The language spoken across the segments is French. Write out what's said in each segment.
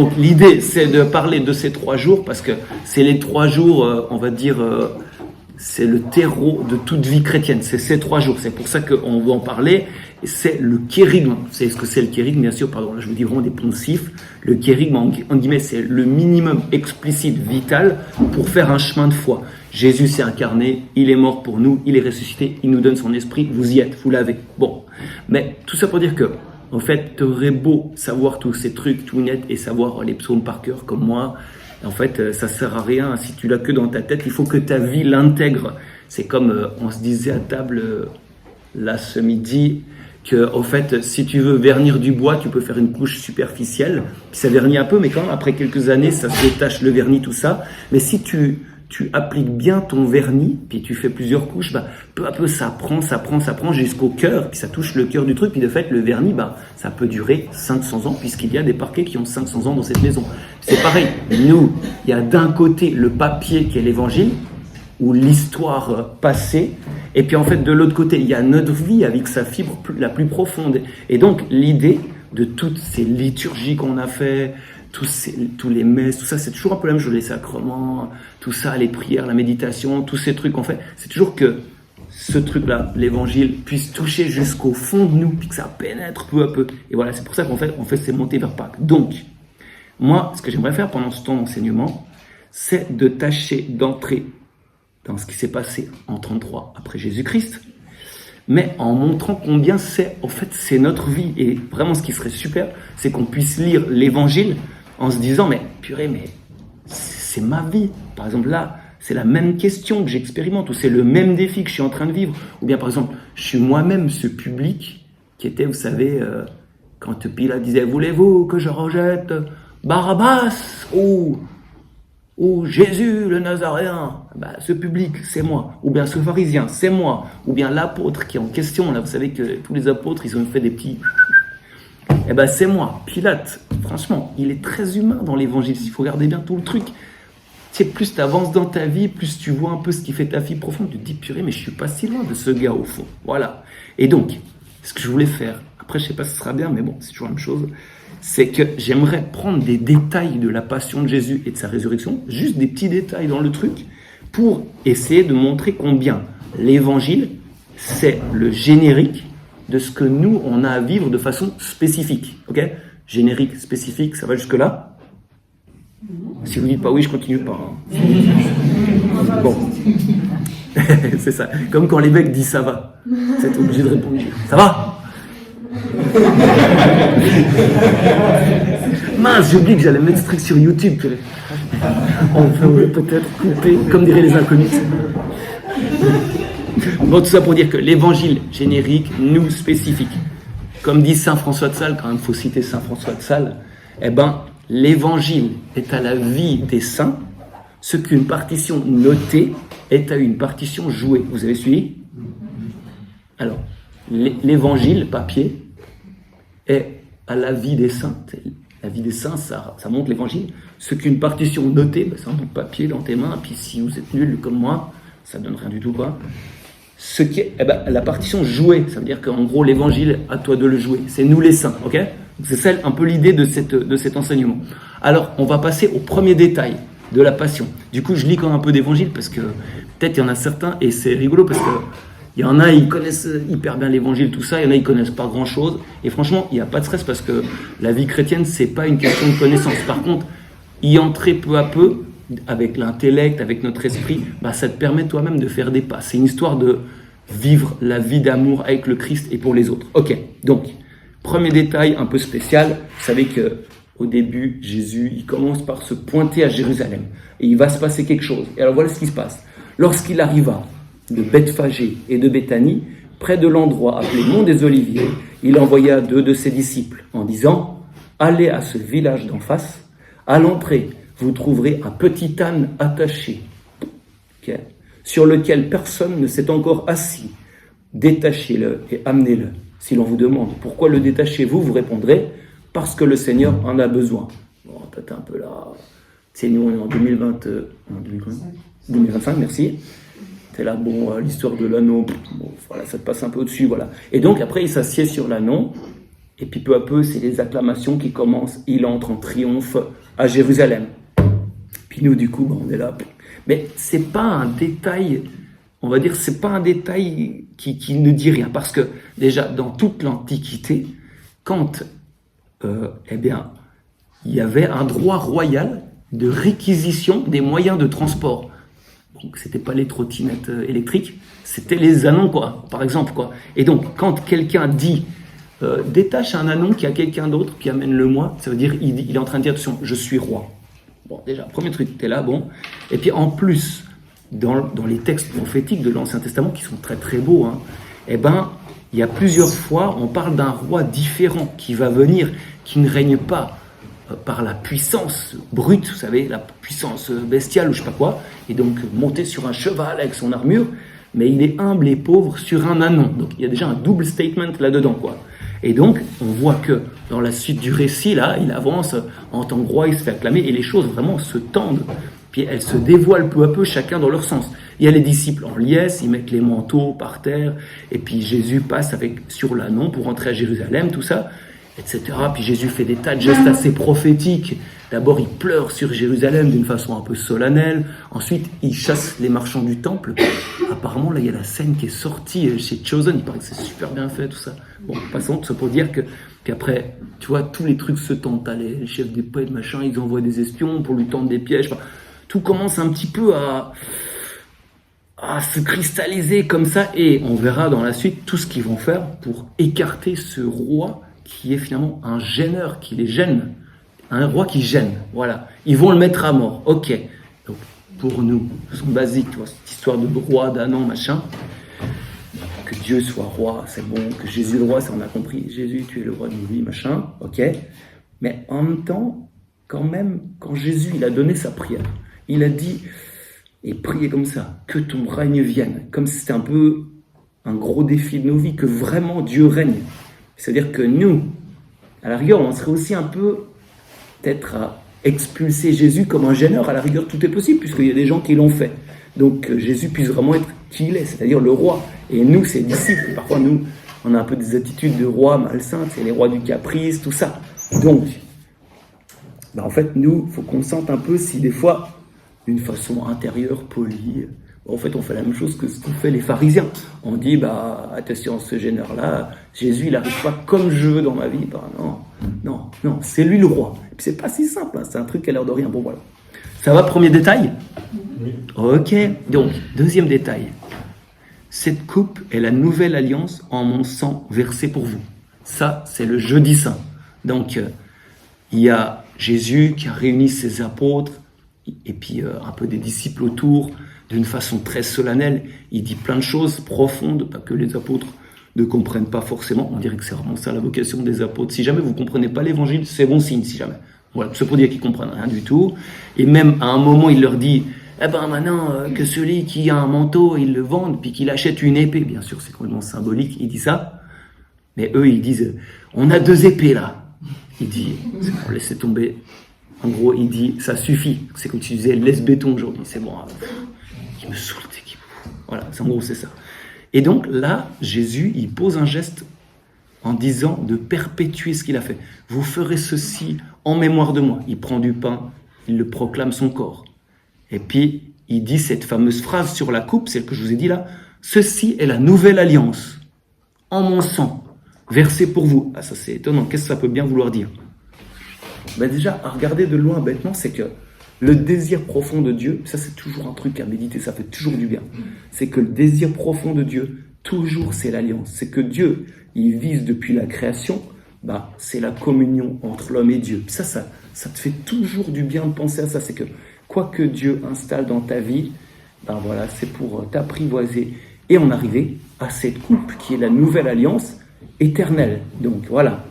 Donc l'idée, c'est de parler de ces 3 jours, parce que c'est les 3 jours, on va dire, c'est le terreau de toute vie chrétienne. C'est ces 3 jours. C'est pour ça qu'on va en parler. C'est le kérigme. Vous savez ce que c'est le kérigme, bien sûr, pardon, là je vous dis vraiment des poncifs. Le kérigme, en guillemets, c'est le minimum explicite, vital, pour faire un chemin de foi. Jésus s'est incarné, il est mort pour nous, il est ressuscité, il nous donne son esprit, vous y êtes, vous l'avez. Bon, mais tout ça pour dire que, en fait, t'aurais beau savoir tous ces trucs tout net et savoir les psaumes par cœur comme moi, en fait, ça sert à rien si tu l'as que dans ta tête. Il faut que ta vie l'intègre. C'est comme on se disait à table là ce midi que, en fait, si tu veux vernir du bois, tu peux faire une couche superficielle, puis ça vernit un peu, mais quand même après quelques années, ça se détache le vernis, tout ça. Mais si tu appliques bien ton vernis, puis tu fais plusieurs couches, peu à peu ça prend jusqu'au cœur, puis ça touche le cœur du truc, puis de fait le vernis, ça peut durer 500 ans, puisqu'il y a des parquets qui ont 500 ans dans cette maison. C'est pareil, nous, il y a d'un côté le papier qui est l'évangile, ou l'histoire passée, et puis en fait de l'autre côté, il y a notre vie avec sa fibre la plus profonde. Et donc l'idée de toutes ces liturgies qu'on a fait, tous les messes, tout ça, c'est toujours un peu la même chose, les sacrements, tout ça, les prières, la méditation, tous ces trucs qu'on fait, c'est toujours que ce truc-là, l'évangile, puisse toucher jusqu'au fond de nous, puis que ça pénètre peu à peu. Et voilà, c'est pour ça qu'on fait ces montées vers Pâques. Donc, moi, ce que j'aimerais faire pendant ce temps d'enseignement, c'est de tâcher d'entrer dans ce qui s'est passé en 33 après Jésus-Christ, mais en montrant combien c'est notre vie. Et vraiment, ce qui serait super, c'est qu'on puisse lire l'évangile en se disant, mais purée, mais c'est ma vie. Par exemple, là, c'est la même question que j'expérimente, ou c'est le même défi que je suis en train de vivre. Ou bien, par exemple, je suis moi-même ce public qui était, vous savez, quand Pilate disait, voulez-vous que je rejette Barabbas ou Jésus le Nazaréen, ce public, c'est moi. Ou bien ce pharisien, c'est moi. Ou bien l'apôtre qui est en question, là, vous savez que tous les apôtres, ils ont fait des petits... c'est moi. Pilate, franchement, il est très humain dans l'évangile. Il faut regarder bien tout le truc. Tu sais, plus tu avances dans ta vie, plus tu vois un peu ce qui fait ta vie profonde, tu te dis, purée, mais je suis pas si loin de ce gars au fond. Voilà. Et donc, ce que je voulais faire, après, je sais pas si ce sera bien, mais bon, c'est toujours la même chose, c'est que j'aimerais prendre des détails de la passion de Jésus et de sa résurrection, juste des petits détails dans le truc, pour essayer de montrer combien l'évangile, c'est le générique de ce que nous, on a à vivre de façon spécifique. Ok ? Générique, spécifique, ça va jusque-là ? Si vous dites pas oui, je continue pas. Bon. C'est ça. Comme quand l'évêque dit ça va. Vous êtes obligé de répondre ça va ? Mince, j'ai oublié que j'allais mettre ce truc sur YouTube. On peut peut-être couper, comme diraient les inconnus. Bon, tout ça pour dire que l'évangile générique, nous spécifique. Comme dit Saint François de Sales, quand même, il faut citer Saint François de Sales, l'évangile est à la vie des saints ce qu'une partition notée est à une partition jouée. Vous avez suivi ? Alors, l'évangile, papier, est à la vie des saints. La vie des saints, ça montre l'évangile. Ce qu'une partition notée, c'est un bout de papier dans tes mains, puis si vous êtes nul comme moi, ça donne rien du tout, quoi. Ce qui est, la partition jouée, ça veut dire qu'en gros, l'évangile, à toi de le jouer. C'est nous les saints, ok ? C'est ça un peu l'idée de cet enseignement. Alors, on va passer au premier détail de la passion. Du coup, je lis quand même un peu d'évangile, parce que peut-être il y en a certains, et c'est rigolo, parce que il y en a, ils connaissent hyper bien l'évangile, tout ça. Il y en a, ils connaissent pas grand-chose. Et franchement, il n'y a pas de stress parce que la vie chrétienne, c'est pas une question de connaissance. Par contre, y entrer peu à peu, avec l'intellect, avec notre esprit, ça te permet toi-même de faire des pas. C'est une histoire de vivre la vie d'amour avec le Christ et pour les autres. Ok, donc, premier détail un peu spécial. Vous savez que au début, Jésus, il commence par se pointer à Jérusalem. Et il va se passer quelque chose. Et alors, voilà ce qui se passe. Lorsqu'il arriva de Bethphagée et de Béthanie, près de l'endroit appelé Mont des Oliviers, il envoya 2 de ses disciples en disant « Allez à ce village d'en face, à l'entrée, vous trouverez un petit âne attaché, sur lequel personne ne s'est encore assis. Détachez-le et amenez-le. Si l'on vous demande pourquoi le détachez-vous, vous répondrez « Parce que le Seigneur en a besoin. » Bon, t'es un peu là. C'est nous, on est en 2025, merci. C'est là, l'histoire de l'anneau, voilà, ça te passe un peu au-dessus, voilà. Et donc, après, il s'assied sur l'anneau, Et puis peu à peu, c'est les acclamations qui commencent. Il entre en triomphe à Jérusalem. Puis nous, du coup, on est là. Mais c'est pas un détail, on va dire, c'est pas un détail qui ne dit rien. Parce que déjà, dans toute l'Antiquité, quand, il y avait un droit royal de réquisition des moyens de transport. Donc, c'était pas les trottinettes électriques, c'était les ânons, quoi, par exemple, quoi. Et donc, quand quelqu'un dit détache un ânon qui a quelqu'un d'autre qui amène-le moi, ça veut dire il est en train de dire attention, je suis roi. Bon, déjà, premier truc, t'es là, bon. Et puis en plus, dans les textes prophétiques de l'Ancien Testament, qui sont très très beaux, il y a plusieurs fois, on parle d'un roi différent qui va venir, qui ne règne pas par la puissance brute, vous savez, la puissance bestiale ou je sais pas quoi, et donc monter sur un cheval avec son armure, mais il est humble et pauvre sur un ânon. Donc il y a déjà un double statement là-dedans, quoi. Et donc, on voit que dans la suite du récit, là, il avance en tant que roi, il se fait acclamer, et les choses vraiment se tendent. Puis elles se dévoilent peu à peu, chacun dans leur sens. Il y a les disciples en liesse, ils mettent les manteaux par terre, et puis Jésus passe sur l'ânon pour entrer à Jérusalem, tout ça, etc. Puis Jésus fait des tas de gestes assez prophétiques. D'abord, il pleure sur Jérusalem d'une façon un peu solennelle. Ensuite, il chasse les marchands du temple. Apparemment, là, il y a la scène qui est sortie chez Chosen. Il paraît que c'est super bien fait, tout ça. Bon, passons, tout ça pour dire qu'après, tu vois, tous les trucs se tendent. T'as les chefs des poètes, machin, ils envoient des espions pour lui tendre des pièges. Enfin, tout commence un petit peu à se cristalliser comme ça. Et on verra dans la suite tout ce qu'ils vont faire pour écarter ce roi qui est finalement un gêneur, qui les gêne. Un roi qui gêne, voilà. Ils vont le mettre à mort, ok. Donc, pour nous, c'est basique, tu vois, cette histoire de roi, d'ânon, machin. Que Dieu soit roi, c'est bon. Que Jésus est le roi, ça on a compris. Jésus, tu es le roi de nos vies, machin, ok. Mais en même temps, quand même, quand Jésus, il a donné sa prière, il a dit, et priez comme ça, que ton règne vienne. Comme si c'était un peu un gros défi de nos vies, que vraiment Dieu règne. C'est-à-dire que nous, à la rigueur, on serait aussi un peu peut-être à expulser Jésus comme un gêneur. À la rigueur, tout est possible, puisqu'il y a des gens qui l'ont fait. Donc, que Jésus puisse vraiment être qui il est, c'est-à-dire le roi. Et nous, ses disciples, parfois, nous, on a un peu des attitudes de roi malsains, c'est les rois du caprice, tout ça. Donc, en fait, nous, il faut qu'on sente un peu si des fois, d'une façon intérieure, polie, en fait, on fait la même chose que ce qu'ont fait les pharisiens. On dit, attention, ce gêneur-là, Jésus, il n'arrive pas comme je veux dans ma vie. Non, c'est lui le roi. Et puis, c'est pas si simple, c'est un truc qui a l'air de rien. Bon, voilà. Ça va, premier détail ? Oui. Ok. Donc, deuxième détail. Cette coupe est la nouvelle alliance en mon sang versé pour vous. Ça, c'est le jeudi saint. Donc, il y a Jésus qui a réuni ses apôtres, et puis un peu des disciples autour, d'une façon très solennelle. Il dit plein de choses profondes, pas que les apôtres ne comprennent pas forcément. On dirait que c'est vraiment ça la vocation des apôtres. Si jamais vous ne comprenez pas l'évangile, c'est bon signe, si jamais. Voilà, c'est pour dire qu'ils ne comprennent rien du tout. Et même à un moment, il leur dit, maintenant, que celui qui a un manteau, il le vende, puis qu'il achète une épée. Bien sûr, c'est complètement symbolique, il dit ça. Mais eux, ils disent, on a 2 épées là. Il dit, laissez tomber. En gros, il dit, ça suffit. C'est comme tu disais, laisse béton aujourd'hui, c'est bon. Qui me saoule, voilà, en gros, c'est ça. Et donc là, Jésus, il pose un geste en disant de perpétuer ce qu'il a fait. Vous ferez ceci en mémoire de moi. Il prend du pain, il le proclame son corps. Et puis, il dit cette fameuse phrase sur la coupe, celle que je vous ai dit là, ceci est la nouvelle alliance en mon sang, versé pour vous. Ah, ça c'est étonnant, qu'est-ce que ça peut bien vouloir dire ? Déjà, à regarder de loin bêtement, c'est que le désir profond de Dieu, ça c'est toujours un truc à méditer, ça fait toujours du bien. C'est que le désir profond de Dieu, toujours c'est l'alliance. C'est que Dieu, il vise depuis la création, c'est la communion entre l'homme et Dieu. Ça te fait toujours du bien de penser à ça. C'est que quoi que Dieu installe dans ta vie, voilà, c'est pour t'apprivoiser et en arriver à cette coupe qui est la nouvelle alliance éternelle. Donc voilà.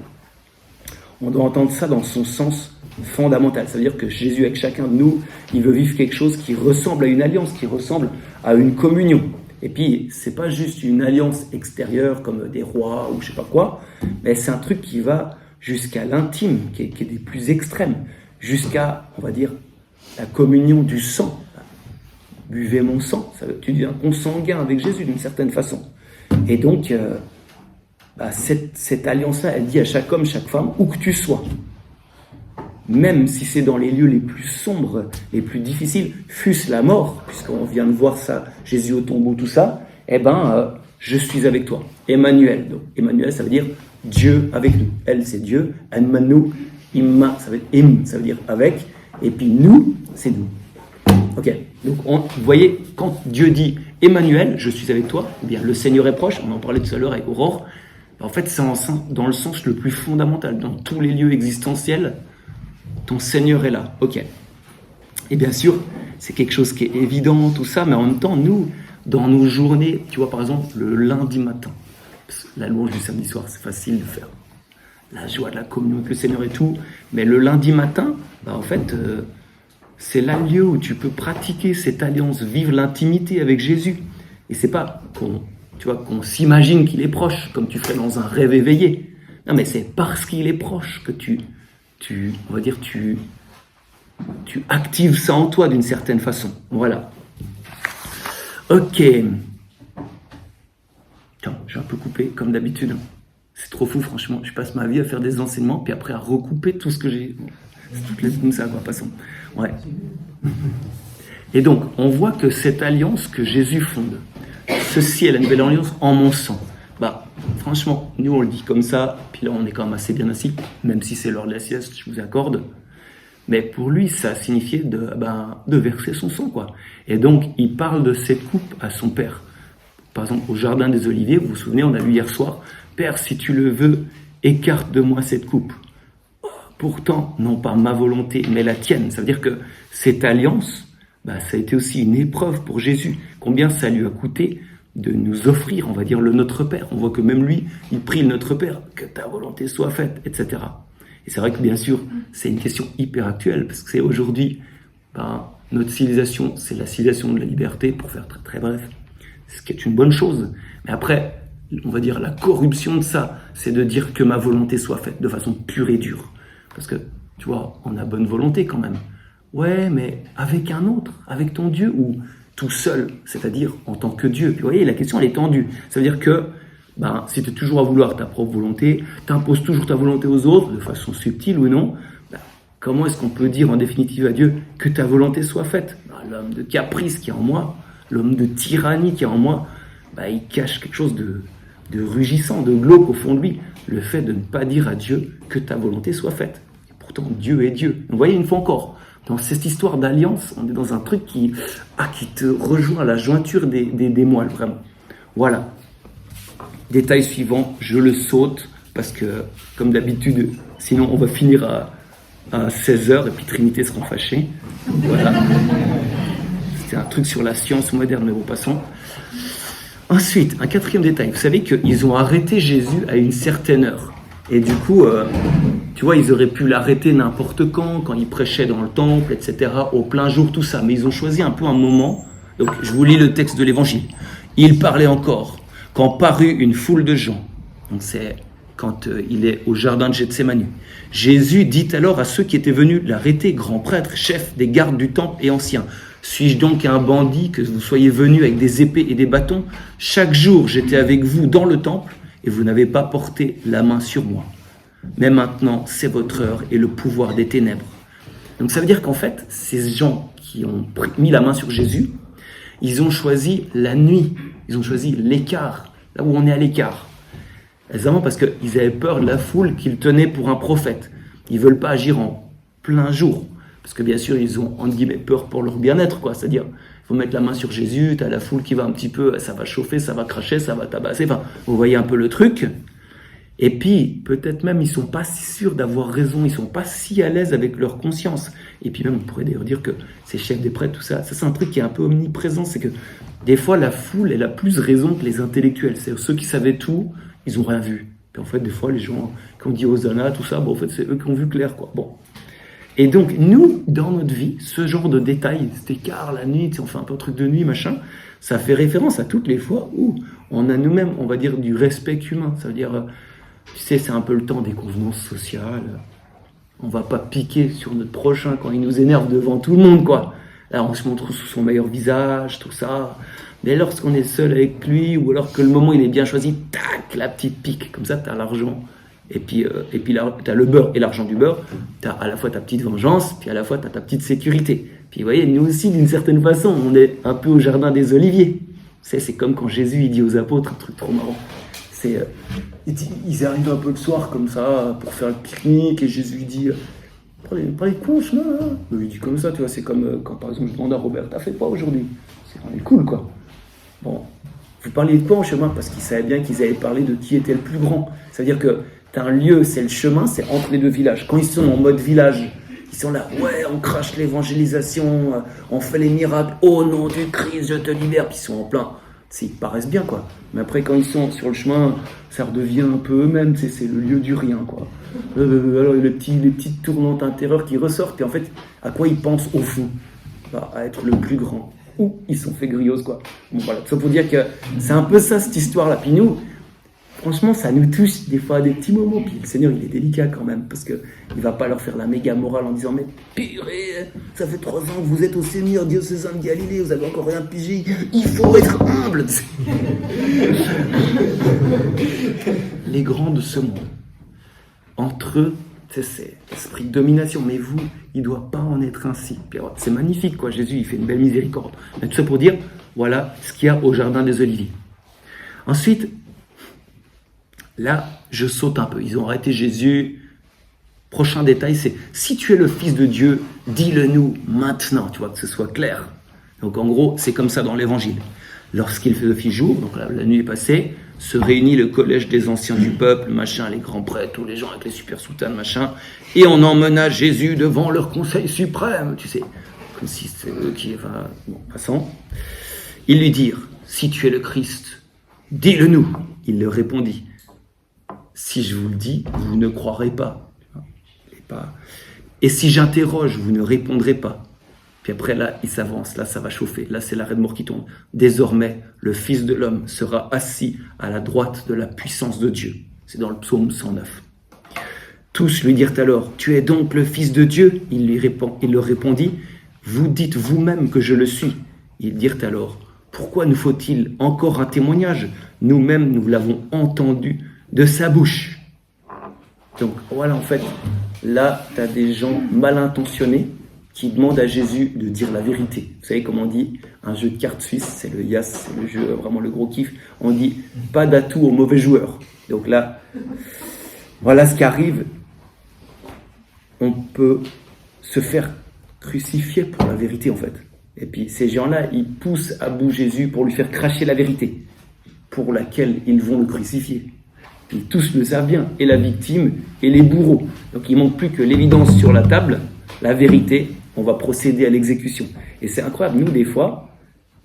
On doit entendre ça dans son sens fondamental. Ça veut dire que Jésus, avec chacun de nous, il veut vivre quelque chose qui ressemble à une alliance, qui ressemble à une communion. Et puis, c'est pas juste une alliance extérieure comme des rois ou je sais pas quoi, mais c'est un truc qui va jusqu'à l'intime, qui est des plus extrêmes, jusqu'à, on va dire, la communion du sang. Buvez mon sang, ça veut dire tu deviens consanguin avec Jésus d'une certaine façon. Et donc, bah, cette alliance-là, elle dit à chaque homme, chaque femme, où que tu sois, même si c'est dans les lieux les plus sombres, les plus difficiles, fût-ce la mort, puisqu'on vient de voir ça, Jésus au tombeau, tout ça, je suis avec toi. Emmanuel. Donc, Emmanuel, ça veut dire Dieu avec nous. Elle, c'est Dieu. Emmanuel, Imma, ça veut dire Im, ça veut dire avec. Et puis nous, c'est nous. Ok. Donc, vous voyez, quand Dieu dit Emmanuel, je suis avec toi, ou bien le Seigneur est proche, on en parlait tout à l'heure avec Aurore, en fait, c'est dans le sens le plus fondamental. Dans tous les lieux existentiels, ton Seigneur est là. Ok. Et bien sûr, c'est quelque chose qui est évident, tout ça, mais en même temps, nous, dans nos journées, tu vois, par exemple, le lundi matin, la louange du samedi soir, c'est facile de faire. La joie de la communion avec le Seigneur et tout, mais le lundi matin, en fait, c'est là le lieu où tu peux pratiquer cette alliance, vivre l'intimité avec Jésus. Et c'est pas qu'on s'imagine qu'il est proche, comme tu ferais dans un rêve éveillé. Non, mais c'est parce qu'il est proche que tu actives ça en toi d'une certaine façon. Voilà. Ok. Attends, j'ai un peu coupé, comme d'habitude. C'est trop fou, franchement. Je passe ma vie à faire des enseignements, puis après à recouper tout ce que j'ai. C'est toutes les comme ça, quoi, passons. Ouais. Et donc, on voit que cette alliance que Jésus fonde, ceci est la nouvelle alliance en mon sang. Franchement, nous on le dit comme ça, puis là on est quand même assez bien assis, même si c'est l'heure de la sieste, je vous accorde. Mais pour lui, ça signifiait de verser son sang, quoi. Et donc, il parle de cette coupe à son père. Par exemple, au Jardin des Oliviers, vous vous souvenez, on a lu hier soir, « Père, si tu le veux, écarte de moi cette coupe. Pourtant, non pas ma volonté, mais la tienne. » Ça veut dire que cette alliance, ça a été aussi une épreuve pour Jésus. Combien ça lui a coûté de nous offrir, on va dire, le Notre Père. On voit que même lui, il prie le Notre Père, que ta volonté soit faite, etc. Et c'est vrai que bien sûr, c'est une question hyper actuelle, parce que c'est aujourd'hui, notre civilisation, c'est la civilisation de la liberté, pour faire très très bref, ce qui est une bonne chose. Mais après, on va dire la corruption de ça, c'est de dire que ma volonté soit faite de façon pure et dure. Parce que, tu vois, on a bonne volonté quand même. Ouais, mais avec un autre, avec ton Dieu, ou tout seul, c'est-à-dire en tant que Dieu. Puis vous voyez, la question, elle est tendue. Ça veut dire que si tu es toujours à vouloir ta propre volonté, tu imposes toujours ta volonté aux autres, de façon subtile ou non, comment est-ce qu'on peut dire en définitive à Dieu que ta volonté soit faite? L'homme de caprice qui est en moi, l'homme de tyrannie qui est en moi, il cache quelque chose de rugissant, de glauque au fond de lui. Le fait de ne pas dire à Dieu que ta volonté soit faite. Et pourtant, Dieu est Dieu. Vous voyez, une fois encore, dans cette histoire d'alliance, on est dans un truc qui te rejoint à la jointure des moelles, vraiment. Voilà. Détail suivant, je le saute, parce que, comme d'habitude, sinon on va finir à 16h, et puis Trinité seront fâchés. Voilà. C'était un truc sur la science moderne, mais bon, passons. Ensuite, un quatrième détail. Vous savez qu'ils ont arrêté Jésus à une certaine heure. Et du coup, tu vois, ils auraient pu l'arrêter n'importe quand il prêchait dans le temple, etc., au plein jour, tout ça. Mais ils ont choisi un peu un moment. Donc, je vous lis le texte de l'Évangile. Il parlait encore quand parut une foule de gens. Donc, c'est quand il est au jardin de Gethsémani. Jésus dit alors à ceux qui étaient venus l'arrêter, grand prêtre, chef des gardes du temple et anciens. Suis-je donc un bandit que vous soyez venus avec des épées et des bâtons? Chaque jour, j'étais avec vous dans le temple et vous n'avez pas porté la main sur moi. Mais maintenant, c'est votre heure et le pouvoir des ténèbres. Donc ça veut dire qu'en fait, ces gens qui ont mis la main sur Jésus, ils ont choisi la nuit, ils ont choisi l'écart, là où on est à l'écart. Exactement parce qu'ils avaient peur de la foule qu'ils tenaient pour un prophète. Ils ne veulent pas agir en plein jour. Parce que bien sûr, ils ont, entre guillemets, peur pour leur bien-être, quoi. C'est-à-dire, il faut mettre la main sur Jésus, tu as la foule qui va un petit peu, ça va chauffer, ça va cracher, ça va tabasser. Enfin, vous voyez un peu le truc. Et puis, peut-être même, ils ne sont pas si sûrs d'avoir raison, ils ne sont pas si à l'aise avec leur conscience. Et puis même, on pourrait d'ailleurs dire que ces chefs des prêtres, tout ça, ça c'est un truc qui est un peu omniprésent, c'est que des fois, la foule, elle a plus raison que les intellectuels. C'est-à-dire, ceux qui savaient tout, ils n'ont rien vu. Puis en fait, des fois, les gens qui ont dit Hosanna, tout ça, en fait, c'est eux qui ont vu clair, quoi. Bon. Et donc, nous, dans notre vie, ce genre de détails, cet écart, la nuit, on fait un peu un truc de nuit, machin, ça fait référence à toutes les fois où on a nous-mêmes, on va dire, du respect humain. Ça veut dire, tu sais, c'est un peu le temps des convenances sociales. On va pas piquer sur notre prochain quand il nous énerve devant tout le monde, quoi. Là, on se montre sous son meilleur visage, tout ça. Mais lorsqu'on est seul avec lui, ou alors que le moment il est bien choisi, tac, la petite pique. Comme ça, tu as l'argent. Et puis là, tu as le beurre et l'argent du beurre. Tu as à la fois ta petite vengeance, puis à la fois tu as ta petite sécurité. Puis vous voyez, nous aussi, d'une certaine façon, on est un peu au jardin des Oliviers. C'est comme quand Jésus il dit aux apôtres un truc trop marrant. Ils arrivent un peu le soir comme ça pour faire le pique-nique et Jésus dit parlez de quoi en chemin hein. Il dit comme ça, tu vois, c'est comme quand par exemple je demande à Robert, t'as fait quoi aujourd'hui? C'est cool quoi. Bon, vous parliez de quoi en chemin? Parce qu'ils savaient bien qu'ils avaient parlé de qui était le plus grand. Ça veut dire que t'as un lieu, c'est le chemin, c'est entre les deux villages. Quand ils sont en mode village, ils sont là, ouais, on crache l'évangélisation, on fait les miracles, au nom du Christ, je te libère. Puis ils sont en plein. Ils paraissent bien, quoi. Mais après, quand ils sont sur le chemin, ça redevient un peu eux-mêmes, c'est le lieu du rien, quoi. Alors, les petites tournantes intérieures qui ressortent, et en fait, à quoi ils pensent au fond? À être le plus grand. Ou ils sont fait griots, quoi. Bon, voilà. Ça pour dire que c'est un peu ça, cette histoire-là. Puis nous, franchement, ça nous touche des fois à des petits moments. Puis le Seigneur, il est délicat quand même, parce qu'il ne va pas leur faire la méga morale en disant « Mais purée, ça fait 3 ans que vous êtes au Seigneur, diocésain de Galilée, vous avez encore rien pigé, il faut être humble !» Les grands de ce monde, entre eux, c'est esprit de domination, mais vous, il ne doit pas en être ainsi. Puis alors, c'est magnifique, quoi. Jésus, il fait une belle miséricorde. Mais tout ça pour dire, voilà ce qu'il y a au jardin des Oliviers. Ensuite, là, je saute un peu. Ils ont arrêté Jésus. Prochain détail, c'est si tu es le Fils de Dieu, dis-le nous maintenant, tu vois, que ce soit clair. Donc en gros, c'est comme ça dans l'Évangile. Lorsqu'il fait office jour, donc la nuit est passée, se réunit le collège des anciens du peuple, machin, les grands prêtres, tous les gens avec les super soutanes, machin, et on emmena Jésus devant leur conseil suprême, tu sais, comme si c'est eux qui... Enfin, bon, passant. Ils lui dirent, si tu es le Christ, dis-le nous. Il leur répondit. Si je vous le dis, vous ne croirez pas. Et si j'interroge, vous ne répondrez pas. Puis après, là, il s'avance. Là, ça va chauffer. Là, c'est l'arrêt de mort qui tombe. Désormais, le Fils de l'homme sera assis à la droite de la puissance de Dieu. C'est dans le psaume 109. Tous lui dirent alors, tu es donc le Fils de Dieu? Il leur répondit, vous dites vous-même que je le suis. Ils dirent alors, pourquoi nous faut-il encore un témoignage? Nous-mêmes, nous l'avons entendu de sa bouche. Donc voilà, en fait, là, tu as des gens mal intentionnés qui demandent à Jésus de dire la vérité. Vous savez comment on dit un jeu de cartes suisse, c'est le Yas, c'est le jeu, vraiment le gros kiff. On dit pas d'atout aux mauvais joueurs. Donc là, voilà ce qui arrive. On peut se faire crucifier pour la vérité, en fait. Et puis ces gens-là, ils poussent à bout Jésus pour lui faire cracher la vérité, pour laquelle ils vont le crucifier. Puis tous le savent bien, et la victime, et les bourreaux. Donc il ne manque plus que l'évidence sur la table, la vérité, on va procéder à l'exécution. Et c'est incroyable, nous des fois,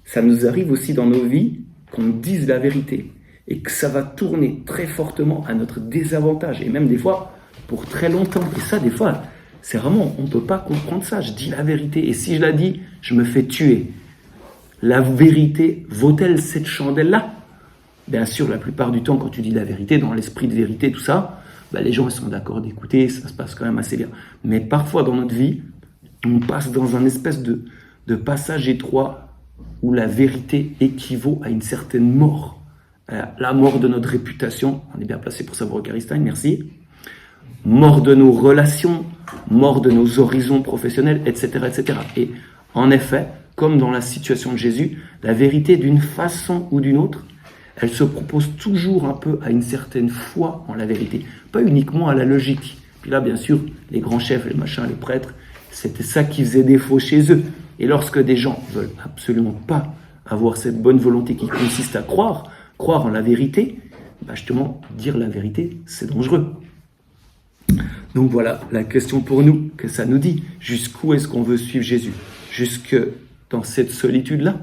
ça nous arrive aussi dans nos vies, qu'on dise la vérité, et que ça va tourner très fortement à notre désavantage, et même des fois, pour très longtemps. Et ça, des fois, c'est vraiment, on ne peut pas comprendre ça. Je dis la vérité, et si je la dis, je me fais tuer. La vérité vaut-elle cette chandelle-là? Bien sûr, la plupart du temps, quand tu dis la vérité, dans l'esprit de vérité, tout ça, les gens ils sont d'accord d'écouter, ça se passe quand même assez bien. Mais parfois, dans notre vie, on passe dans un espèce de passage étroit où la vérité équivaut à une certaine mort. La mort de notre réputation, on est bien placé pour savoir Eucharistie, merci. Mort de nos relations, mort de nos horizons professionnels, etc., etc. Et en effet, comme dans la situation de Jésus, la vérité d'une façon ou d'une autre, elle se propose toujours un peu à une certaine foi en la vérité, pas uniquement à la logique. Puis là, bien sûr, les grands chefs, les machins, les prêtres, c'était ça qui faisait défaut chez eux. Et lorsque des gens veulent absolument pas avoir cette bonne volonté qui consiste à croire en la vérité, justement, dire la vérité, c'est dangereux. Donc voilà la question pour nous, que ça nous dit. Jusqu'où est-ce qu'on veut suivre Jésus? Jusque dans cette solitude-là?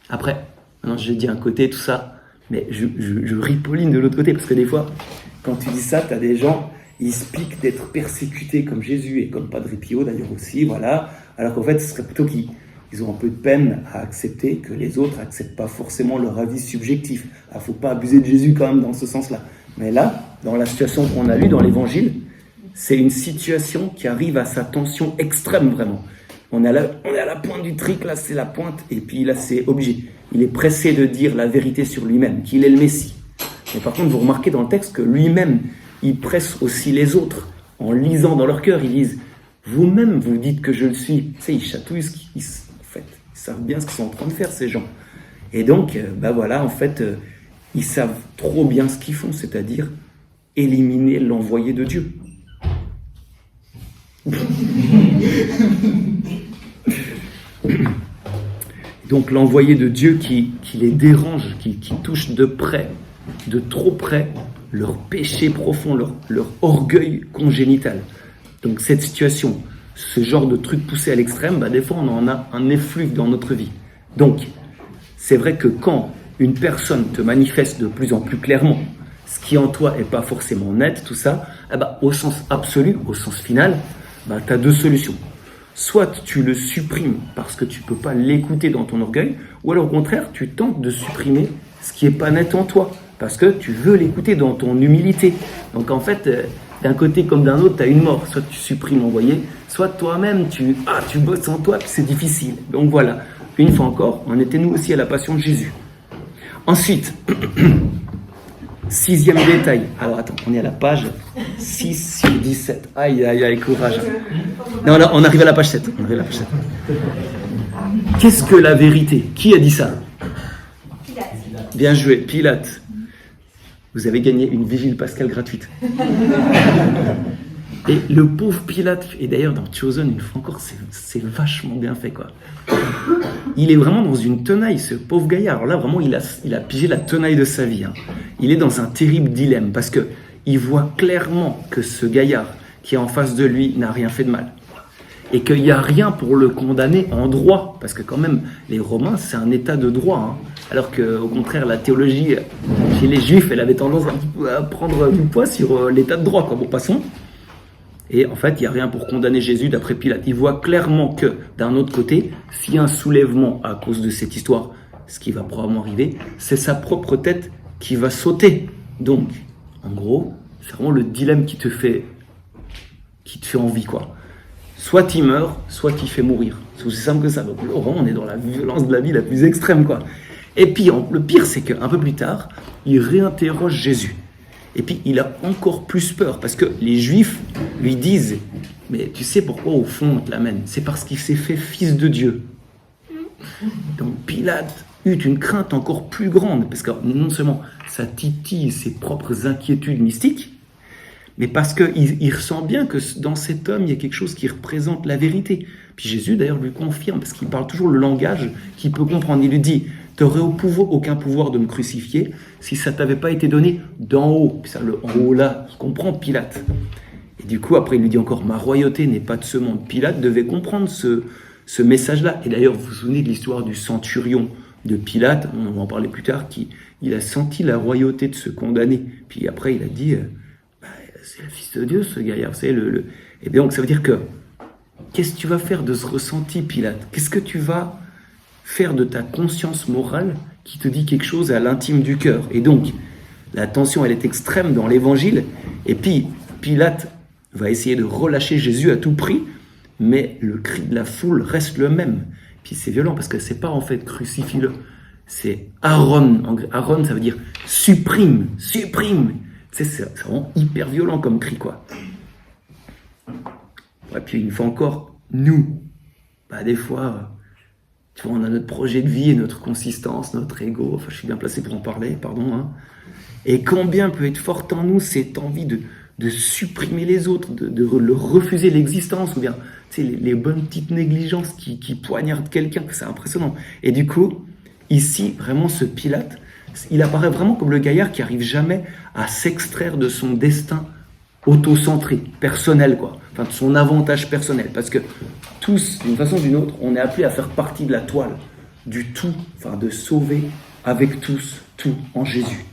Après, maintenant j'ai dit un côté, tout ça, mais je ripolline de l'autre côté, parce que des fois, quand tu dis ça, tu as des gens, ils se piquent d'être persécutés comme Jésus, et comme Padre Pio d'ailleurs aussi, voilà, alors qu'en fait, ce serait plutôt qu'ils ont un peu de peine à accepter que les autres n'acceptent pas forcément leur avis subjectif. Il ne faut pas abuser de Jésus quand même dans ce sens-là. Mais là, dans la situation qu'on a lue dans l'Évangile, c'est une situation qui arrive à sa tension extrême, vraiment. on est à la pointe du trick, là c'est la pointe, et puis là c'est obligé. Il est pressé de dire la vérité sur lui-même, qu'il est le Messie. Mais par contre, vous remarquez dans le texte que lui-même, il presse aussi les autres, en lisant dans leur cœur, ils disent, vous-même vous dites que je le suis. Tu sais, ils chatouillent en fait, ils savent bien ce qu'ils sont en train de faire, ces gens. Et donc, voilà, en fait, ils savent trop bien ce qu'ils font, c'est-à-dire éliminer l'envoyé de Dieu. Donc l'envoyé de Dieu qui les dérange, qui touche de près, de trop près, leur péché profond, leur orgueil congénital. Donc cette situation, ce genre de truc poussé à l'extrême, des fois on en a un effluve dans notre vie. Donc c'est vrai que quand une personne te manifeste de plus en plus clairement ce qui en toi n'est pas forcément net, tout ça, au sens absolu, au sens final, tu as deux solutions. Soit tu le supprimes parce que tu ne peux pas l'écouter dans ton orgueil, ou alors au contraire, tu tentes de supprimer ce qui n'est pas net en toi, parce que tu veux l'écouter dans ton humilité. Donc en fait, d'un côté comme d'un autre, tu as une mort. Soit tu supprimes l'envoyé, soit toi-même, tu bosses en toi, puis c'est difficile. Donc voilà, une fois encore, on était nous aussi à la passion de Jésus. Ensuite, 6e détail. Alors attends, on est à la page 6 sur 17. Aïe, courage. Non, là, on arrive à la page 7. Qu'est-ce que la vérité? Qui a dit ça? Pilate. Bien joué, Pilate. Vous avez gagné une vigile pascale gratuite. Et le pauvre Pilate, et d'ailleurs dans Chosen, une fois encore, c'est vachement bien fait, quoi. Il est vraiment dans une tenaille, ce pauvre gaillard. Alors là, vraiment, il a pigé la tenaille de sa vie. Il est dans un terrible dilemme, parce que il voit clairement que ce gaillard qui est en face de lui n'a rien fait de mal. Et qu'il n'y a rien pour le condamner en droit, parce que quand même, les Romains, c'est un état de droit. Alors qu'au contraire, la théologie, chez les Juifs, elle avait tendance à prendre du poids sur l'état de droit, quoi. Bon, passons. Et en fait, il n'y a rien pour condamner Jésus d'après Pilate. Il voit clairement que, d'un autre côté, s'il y a un soulèvement à cause de cette histoire, ce qui va probablement arriver, c'est sa propre tête qui va sauter. Donc, en gros, c'est vraiment le dilemme qui te fait envie, quoi. Soit il meurt, soit il fait mourir. C'est aussi simple que ça. Donc, vraiment, on est dans la violence de la vie la plus extrême, quoi. Et puis, le pire, c'est qu'un peu plus tard, il réinterroge Jésus. Et puis, il a encore plus peur, parce que les Juifs lui disent « Mais tu sais pourquoi, au fond, on te l'amène? C'est parce qu'il s'est fait fils de Dieu. » Donc, Pilate eut une crainte encore plus grande, parce que non seulement ça titille ses propres inquiétudes mystiques, mais parce qu'il ressent bien que dans cet homme, il y a quelque chose qui représente la vérité. Puis Jésus, d'ailleurs, lui confirme, parce qu'il parle toujours le langage qu'il peut comprendre. Il lui dit « Tu n'aurais aucun pouvoir de me crucifier si ça ne t'avait pas été donné d'en haut. » Puis ça, le en haut là, je comprends Pilate. Et du coup, après, il lui dit encore « Ma royauté n'est pas de ce monde. » Pilate devait comprendre ce message-là. Et d'ailleurs, vous vous souvenez de l'histoire du centurion de Pilate, on va en parler plus tard, il a senti la royauté de se condamner. Puis après, il a dit c'est le fils de Dieu, ce gaillard. Vous savez, Et donc, ça veut dire que qu'est-ce que tu vas faire de ce ressenti, Pilate? Qu'est-ce que tu vas faire de ta conscience morale qui te dit quelque chose à l'intime du cœur? Et donc, la tension, elle est extrême dans l'évangile. Et puis, Pilate va essayer de relâcher Jésus à tout prix, mais le cri de la foule reste le même. Puis c'est violent parce que c'est pas en fait crucifie-le, c'est Aaron. Aaron, ça veut dire supprime. Tu sais, c'est vraiment hyper violent comme cri, quoi. Et puis une fois encore, nous, des fois, tu vois, on a notre projet de vie et notre consistance, notre ego. Enfin, je suis bien placé pour en parler, pardon. Et combien peut être forte en nous cette envie de supprimer les autres, de leur refuser l'existence, ou bien tu sais, les bonnes petites négligences qui poignardent quelqu'un, c'est impressionnant. Et du coup, ici, vraiment, ce Pilate, il apparaît vraiment comme le gaillard qui n'arrive jamais à s'extraire de son destin auto-centré, personnel, quoi. Enfin, de son avantage personnel. Parce que tous, d'une façon ou d'une autre, on est appelés à faire partie de la toile, du tout, enfin, de sauver avec tous, tout en Jésus.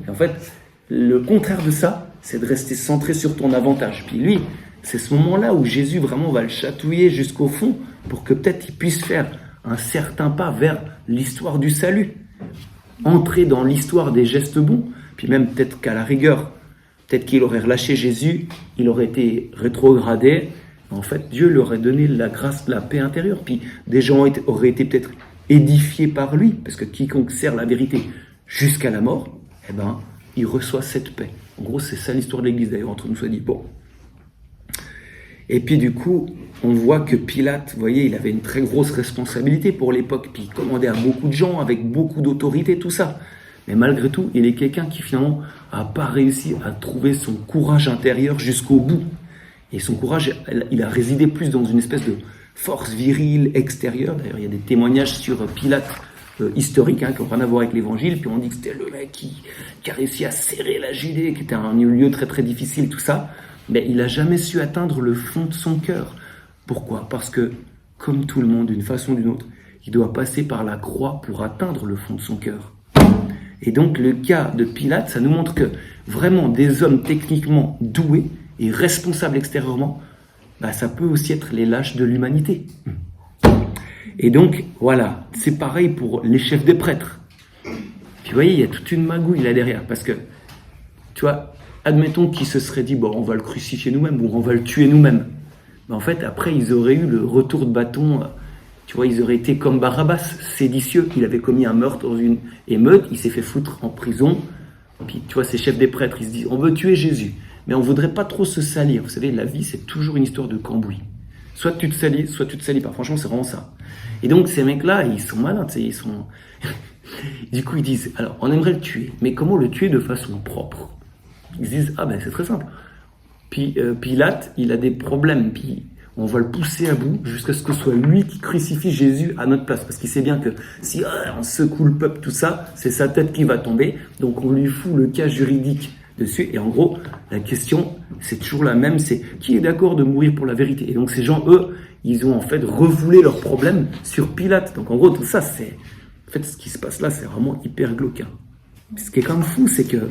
Et en fait, le contraire de ça, c'est de rester centré sur ton avantage. Puis lui, c'est ce moment-là où Jésus vraiment va le chatouiller jusqu'au fond pour que peut-être il puisse faire un certain pas vers l'histoire du salut. Entrer dans l'histoire des gestes bons. Puis même peut-être qu'à la rigueur, peut-être qu'il aurait relâché Jésus, il aurait été rétrogradé, En fait, Dieu leur aurait donné la grâce, la paix intérieure. Puis des gens auraient été peut-être édifiés par lui, parce que quiconque sert la vérité jusqu'à la mort, eh ben, il reçoit cette paix. En gros, c'est ça l'histoire de l'Église, d'ailleurs, entre nous soit dit. Bon. Et puis du coup, on voit que Pilate, vous voyez, il avait une très grosse responsabilité pour l'époque, puis il commandait à beaucoup de gens, avec beaucoup d'autorité, tout ça. Mais malgré tout, il est quelqu'un qui finalement n'a pas réussi à trouver son courage intérieur jusqu'au bout. Et son courage, il a résidé plus dans une espèce de force virile extérieure. D'ailleurs, il y a des témoignages sur Pilate historiques qui n'ont rien à voir avec l'évangile. Puis on dit que c'était le mec qui a réussi à serrer la Judée, qui était un lieu très très difficile, tout ça. Mais il n'a jamais su atteindre le fond de son cœur. Pourquoi ? Parce que, comme tout le monde, d'une façon ou d'une autre, il doit passer par la croix pour atteindre le fond de son cœur. Et donc le cas de Pilate, ça nous montre que vraiment des hommes techniquement doués et responsables extérieurement, ça peut aussi être les lâches de l'humanité. Et donc voilà, c'est pareil pour les chefs des prêtres. Puis vous voyez, il y a toute une magouille là derrière, parce que, tu vois, admettons qu'ils se seraient dit, on va le crucifier nous-mêmes, ou on va le tuer nous-mêmes. En fait, après, ils auraient eu le retour de bâton. Tu vois, ils auraient été comme Barabbas, séditieux. Il avait commis un meurtre dans une émeute, il s'est fait foutre en prison. Puis, tu vois, ces chefs des prêtres, ils se disent, on veut tuer Jésus, mais on voudrait pas trop se salir. Vous savez, la vie, c'est toujours une histoire de cambouis. Soit tu te salis, soit tu te salis pas. Franchement, c'est vraiment ça. Et donc, ces mecs-là, ils sont malins, tu sais, ils sont... Du coup, ils disent, alors, on aimerait le tuer, mais comment le tuer de façon propre ? Ils disent, c'est très simple. Puis Pilate, il a des problèmes, puis on va le pousser à bout jusqu'à ce que ce soit lui qui crucifie Jésus à notre place. Parce qu'il sait bien que si on secoue le peuple, tout ça, c'est sa tête qui va tomber. Donc on lui fout le cas juridique dessus. Et en gros, la question, c'est toujours la même, c'est qui est d'accord de mourir pour la vérité ? Et donc ces gens, eux, ils ont en fait refoulé leurs problèmes sur Pilate. Donc en gros, tout ça, c'est... En fait, ce qui se passe là, c'est vraiment hyper glauque. Ce qui est quand même fou, c'est que,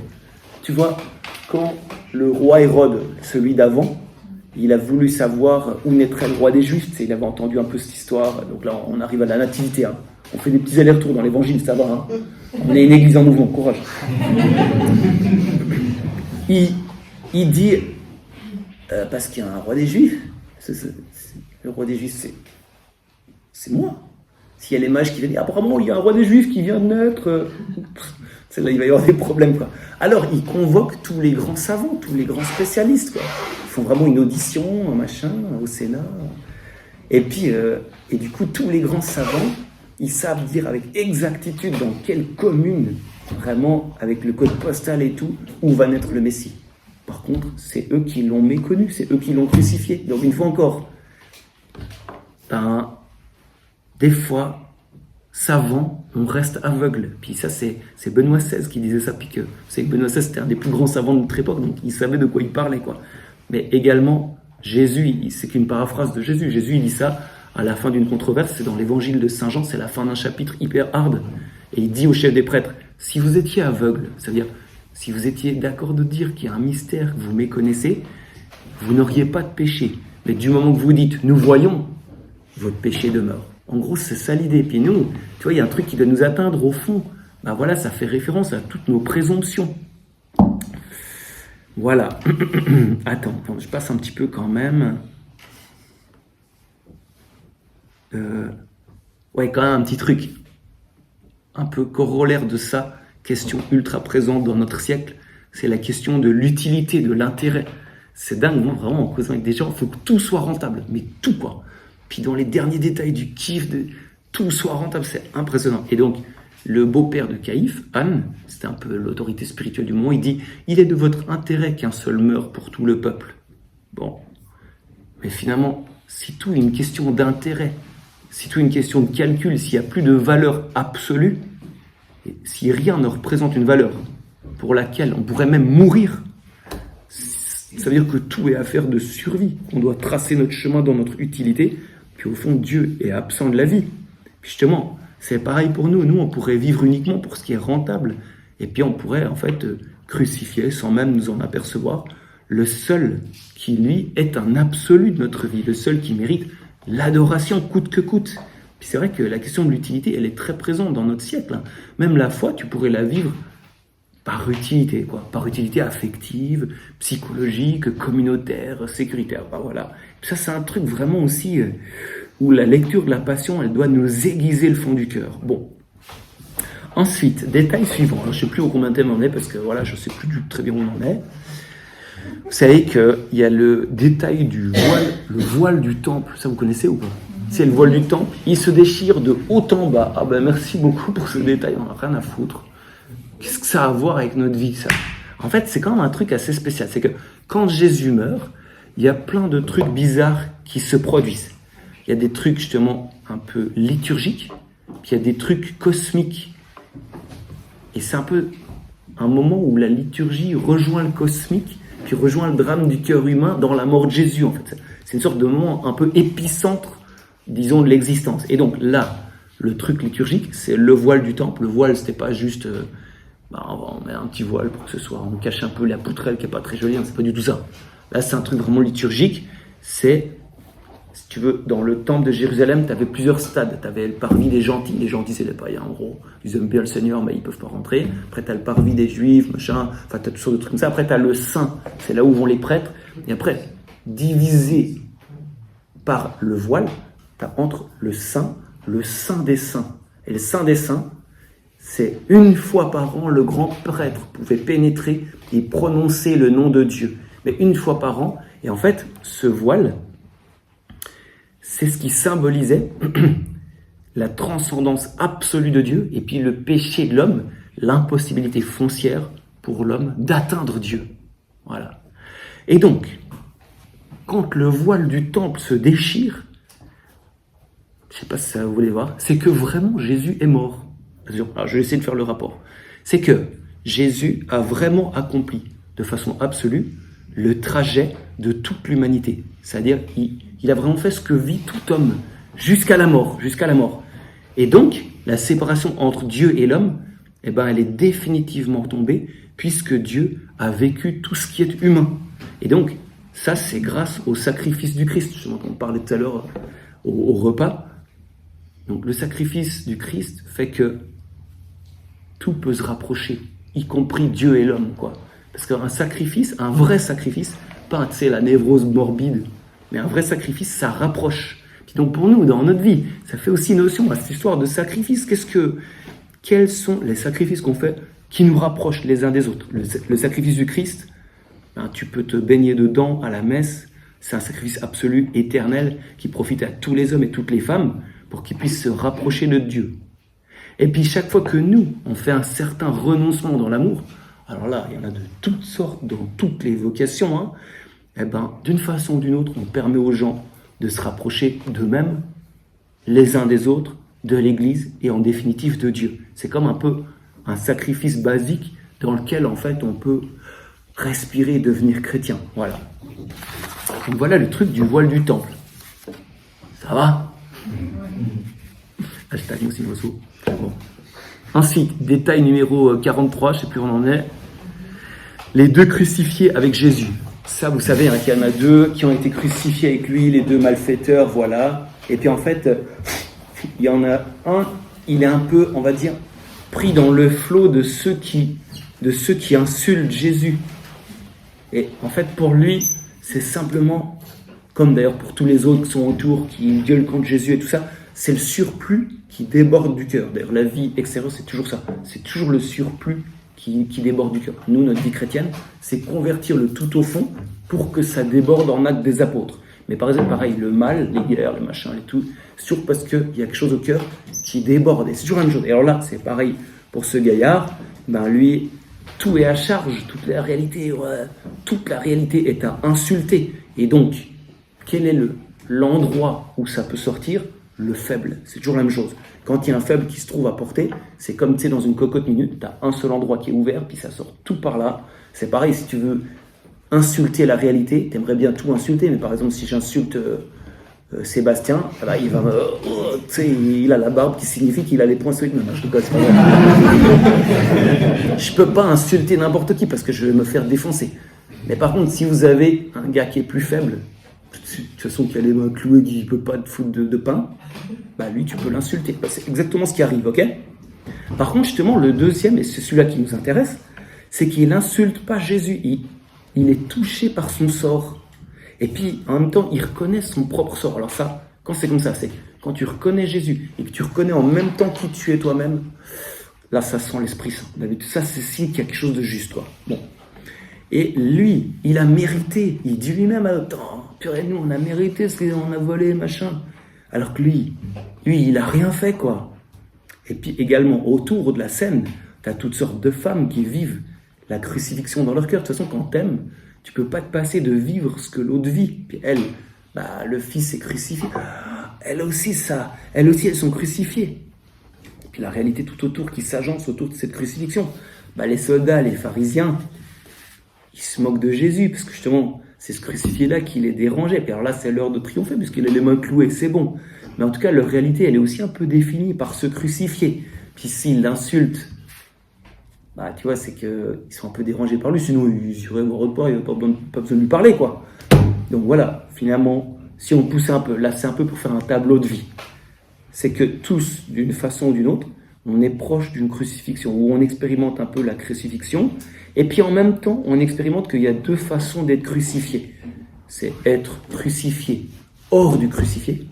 tu vois, quand le roi Hérode, celui d'avant, il a voulu savoir où naîtrait le roi des Juifs, il avait entendu un peu cette histoire, donc là on arrive à la nativité, on fait des petits allers-retours dans l'évangile, ça va, on est une église en mouvement, courage. Il dit, parce qu'il y a un roi des Juifs, le roi des Juifs c'est moi. S'il y a les mages qui viennent dire, apparemment il y a un roi des Juifs qui vient de naître, là il va y avoir des problèmes, quoi. Alors il convoque tous les grands savants, tous les grands spécialistes, quoi. Ils font vraiment une audition, au Sénat. Et puis, et du coup, tous les grands savants, ils savent dire avec exactitude dans quelle commune, vraiment, avec le code postal et tout, où va naître le Messie. Par contre, c'est eux qui l'ont méconnu, c'est eux qui l'ont crucifié. Donc une fois encore, des fois, savant, on reste aveugle. Puis ça, c'est Benoît XVI qui disait ça. Puis que, vous savez que Benoît XVI, c'était un des plus grands savants de notre époque, donc il savait de quoi il parlait, quoi. Mais également, Jésus, c'est qu'une paraphrase de Jésus. Jésus, il dit ça à la fin d'une controverse, c'est dans l'évangile de Saint Jean, c'est la fin d'un chapitre hyper hard. Et il dit au chef des prêtres, si vous étiez aveugle, c'est-à-dire, si vous étiez d'accord de dire qu'il y a un mystère que vous méconnaissez, vous n'auriez pas de péché. Mais du moment que vous dites, nous voyons, votre péché demeure. En gros, c'est ça l'idée. Puis nous, tu vois, il y a un truc qui doit nous atteindre au fond. Voilà, ça fait référence à toutes nos présomptions. Voilà. Attends, je passe un petit peu quand même. Quand même un petit truc. Un peu corollaire de ça, question ultra présente dans notre siècle, c'est la question de l'utilité, de l'intérêt. C'est dingue, moi, vraiment, en causant avec des gens, il faut que tout soit rentable. Mais tout, quoi. Puis dans les derniers détails du kiff, tout soit rentable, c'est impressionnant. Et donc, le beau-père de Caïphe, Anne, c'était un peu l'autorité spirituelle du moment, il dit « Il est de votre intérêt qu'un seul meure pour tout le peuple. » Bon, mais finalement, c'est tout une question d'intérêt, c'est tout une question de calcul. S'il n'y a plus de valeur absolue, si rien ne représente une valeur pour laquelle on pourrait même mourir, ça veut dire que tout est affaire de survie. On doit tracer notre chemin dans notre utilité, puis au fond, Dieu est absent de la vie. Puis justement, c'est pareil pour nous. Nous, on pourrait vivre uniquement pour ce qui est rentable. Et puis, on pourrait, en fait, crucifier, sans même nous en apercevoir, le seul qui, lui, est un absolu de notre vie. Le seul qui mérite l'adoration, coûte que coûte. Puis c'est vrai que la question de l'utilité, elle est très présente dans notre siècle. Même la foi, tu pourrais la vivre par utilité, quoi. Par utilité affective, psychologique, communautaire, sécuritaire. Bah voilà. Ça, c'est un truc vraiment aussi où la lecture de la Passion, elle doit nous aiguiser le fond du cœur. Bon. Ensuite, détail suivant. Alors, je ne sais plus au combien de thème on est parce que voilà, je ne sais plus très bien où on en est. Vous savez qu'il y a le détail du voile, le voile du temple. Ça, vous connaissez ou pas? C'est le voile du temple. Il se déchire de haut en bas. Ah ben, merci beaucoup pour ce détail. On n'a rien à foutre. Qu'est-ce que ça a à voir avec notre vie, ça? En fait, c'est quand même un truc assez spécial. C'est que quand Jésus meurt, il y a plein de trucs bizarres qui se produisent. Il y a des trucs justement un peu liturgiques, puis il y a des trucs cosmiques. Et c'est un peu un moment où la liturgie rejoint le cosmique, puis rejoint le drame du cœur humain dans la mort de Jésus, en fait. C'est une sorte de moment un peu épicentre, disons, de l'existence. Et donc là, le truc liturgique, c'est le voile du temple. Le voile, c'était pas juste... on met un petit voile pour que ce soit... On cache un peu la poutrelle qui est pas très jolie, hein, c'est pas du tout ça. Là, c'est un truc vraiment liturgique. C'est, si tu veux, dans le temple de Jérusalem, tu avais plusieurs stades. Tu avais le parvis des gentils. Les gentils, c'est les païens, en gros. Ils aiment bien le Seigneur, mais ils peuvent pas rentrer. Après, tu as le parvis des juifs, machin. Enfin, tu as toutes sortes de trucs comme ça. Après, tu as le saint. C'est là où vont les prêtres. Et après, divisé par le voile, tu as entre le saint des saints. Et le saint des saints, c'est une fois par an, le grand prêtre pouvait pénétrer et prononcer le nom de Dieu. Mais une fois par an. Et en fait, ce voile, c'est ce qui symbolisait la transcendance absolue de Dieu et puis le péché de l'homme, l'impossibilité foncière pour l'homme d'atteindre Dieu. Voilà. Et donc, quand le voile du temple se déchire, je ne sais pas si ça vous voulez voir, c'est que vraiment Jésus est mort. Alors, je vais essayer de faire le rapport. C'est que Jésus a vraiment accompli de façon absolue le trajet de toute l'humanité. C'est-à-dire, il a vraiment fait ce que vit tout homme, jusqu'à la mort. Et donc, la séparation entre Dieu et l'homme, elle est définitivement tombée, puisque Dieu a vécu tout ce qui est humain. Et donc, ça, c'est grâce au sacrifice du Christ. Justement, on parlait tout à l'heure au repas. Donc, le sacrifice du Christ fait que tout peut se rapprocher, y compris Dieu et l'homme, quoi. Parce qu'un sacrifice, un vrai sacrifice, pas la névrose morbide, mais un vrai sacrifice, ça rapproche. Puis donc pour nous, dans notre vie, ça fait aussi notion à cette histoire de sacrifice. Quels sont les sacrifices qu'on fait qui nous rapprochent les uns des autres? Le sacrifice du Christ, tu peux te baigner dedans à la messe, c'est un sacrifice absolu, éternel, qui profite à tous les hommes et toutes les femmes pour qu'ils puissent se rapprocher de Dieu. Et puis chaque fois que nous, on fait un certain renoncement dans l'amour, alors là, il y en a de toutes sortes, dans toutes les vocations, d'une façon ou d'une autre, on permet aux gens de se rapprocher d'eux-mêmes, les uns des autres, de l'Église et en définitive de Dieu. C'est comme un peu un sacrifice basique dans lequel, en fait, on peut respirer et devenir chrétien. Voilà. Donc voilà le truc du voile du temple. Ça va? Hashtag aussi, Mosso. Bon. Ensuite, détail numéro 43, je ne sais plus où on en est. Les deux crucifiés avec Jésus. Ça, vous savez, qu'il y en a deux qui ont été crucifiés avec lui, les deux malfaiteurs, voilà. Et puis en fait, il y en a un, il est un peu, on va dire, pris dans le flot de ceux qui insultent Jésus. Et en fait, pour lui, c'est simplement, comme d'ailleurs pour tous les autres qui sont autour, qui gueulent contre Jésus et tout ça, c'est le surplus qui déborde du cœur. D'ailleurs, la vie extérieure, c'est toujours ça. C'est toujours le surplus qui déborde du cœur. Nous, notre vie chrétienne, c'est convertir le tout au fond pour que ça déborde en actes des apôtres. Mais par exemple, pareil, le mal, les guerres, les machins, les tout, c'est toujours parce qu'il y a quelque chose au cœur qui déborde. Et c'est toujours la même chose. Et alors là, c'est pareil pour ce gaillard. Lui, tout est à charge, toute la réalité est à insulter. Et donc, quel est l'endroit où ça peut sortir? Le faible, c'est toujours la même chose. Quand il y a un faible qui se trouve à portée, c'est comme dans une cocotte minute, tu as un seul endroit qui est ouvert, puis ça sort tout par là. C'est pareil, si tu veux insulter la réalité, tu aimerais bien tout insulter, mais par exemple, si j'insulte Sébastien, il va il a la barbe qui signifie qu'il a les poings solides. Non, je rigole, c'est pas vrai. Je peux pas insulter n'importe qui parce que je vais me faire défoncer. Mais par contre, si vous avez un gars qui est plus faible, de toute façon qui a les mains clouées, qui ne peut pas te foutre de pain, lui tu peux l'insulter. C'est exactement ce qui arrive, ok? Par contre, justement, le deuxième, et c'est celui-là qui nous intéresse, c'est qu'il n'insulte pas Jésus. Il est touché par son sort. Et puis, en même temps, il reconnaît son propre sort. Alors ça, quand c'est comme ça, c'est quand tu reconnais Jésus et que tu reconnais en même temps qui tu es toi-même, là, ça sent l'Esprit Saint. Ça, c'est signe qu'il y a quelque chose de juste, quoi. Bon. Et lui, il a mérité. Il dit lui-même, attends, purée, nous, on a mérité ce qu'on a volé, machin. Alors que lui, il a rien fait, quoi. Et puis également, autour de la scène, tu as toutes sortes de femmes qui vivent la crucifixion dans leur cœur. De toute façon, quand t'aimes, tu peux pas te passer de vivre ce que l'autre vit. Puis elle, le fils est crucifié. Elles aussi, elles sont crucifiées. Et puis la réalité tout autour qui s'agence autour de cette crucifixion. Les soldats, les pharisiens, ils se moquent de Jésus, parce que justement, c'est ce crucifié-là qui les dérangeait. Puis alors là, c'est l'heure de triompher, puisqu'il a les mains clouées, c'est bon. Mais en tout cas, leur réalité, elle est aussi un peu définie par ce crucifié. Puis s'ils l'insultent, tu vois, c'est qu'ils sont un peu dérangés par lui, sinon il serait mort de peur, il n'y a pas besoin de lui parler, quoi. Donc voilà, finalement, si on pousse un peu, là c'est un peu pour faire un tableau de vie. C'est que tous, d'une façon ou d'une autre, on est proche d'une crucifixion, où on expérimente un peu la crucifixion, et puis en même temps, on expérimente qu'il y a deux façons d'être crucifié. C'est être crucifié hors du crucifié,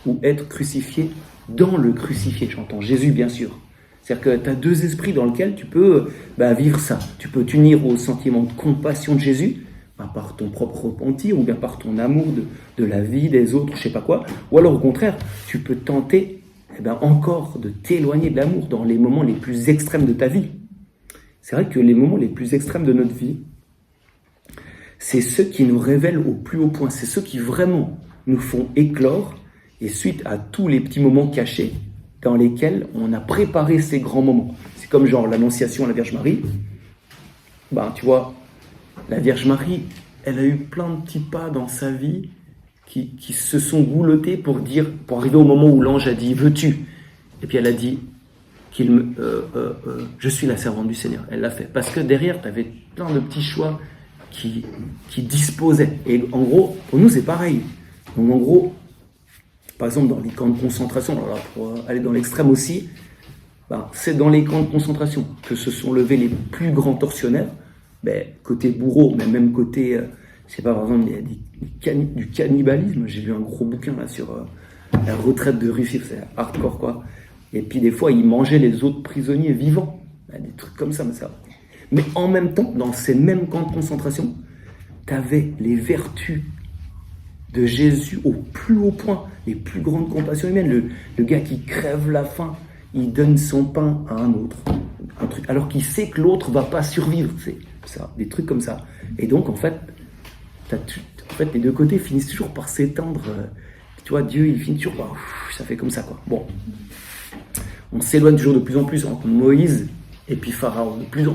ou être crucifié dans le crucifié. J'entends Jésus, bien sûr. C'est-à-dire que tu as deux esprits dans lesquels tu peux vivre ça. Tu peux t'unir au sentiment de compassion de Jésus, par ton propre repentir, ou bien par ton amour de la vie, des autres, je sais pas quoi. Ou alors au contraire, tu peux tenter encore de t'éloigner de l'amour dans les moments les plus extrêmes de ta vie. C'est vrai que les moments les plus extrêmes de notre vie, c'est ceux qui nous révèlent au plus haut point. C'est ceux qui vraiment nous font éclore, et suite à tous les petits moments cachés, dans lesquels on a préparé ces grands moments. C'est comme genre l'Annonciation à la Vierge Marie. Tu vois, la Vierge Marie, elle a eu plein de petits pas dans sa vie qui se sont goulottés pour arriver au moment où l'ange a dit « Veux-tu » Et puis elle a dit « Je suis la servante du Seigneur ». Elle l'a fait. Parce que derrière, tu avais plein de petits choix qui disposaient. Et en gros, pour nous, c'est pareil. Donc en gros, par exemple, dans les camps de concentration, alors là, pour aller dans l'extrême aussi, c'est dans les camps de concentration que se sont levés les plus grands tortionnaires, côté bourreau, mais même côté, je sais pas, par exemple, il y a du cannibalisme. J'ai lu un gros bouquin là sur la retraite de Russie, c'est hardcore, quoi. Et puis des fois, ils mangeaient les autres prisonniers vivants, des trucs comme ça, mais en même temps, dans ces mêmes camps de concentration, tu avais les vertus de Jésus au plus haut point, les plus grandes compassions humaines. Le gars qui crève la faim, il donne son pain à un autre, alors qu'il sait que l'autre va pas survivre. C'est ça, des trucs comme ça. Et donc en fait, les deux côtés finissent toujours par s'éteindre. Tu vois, Dieu, il finit toujours par ça fait comme ça, quoi. Bon, on s'éloigne toujours de plus en plus entre Moïse et puis Pharaon. De plus en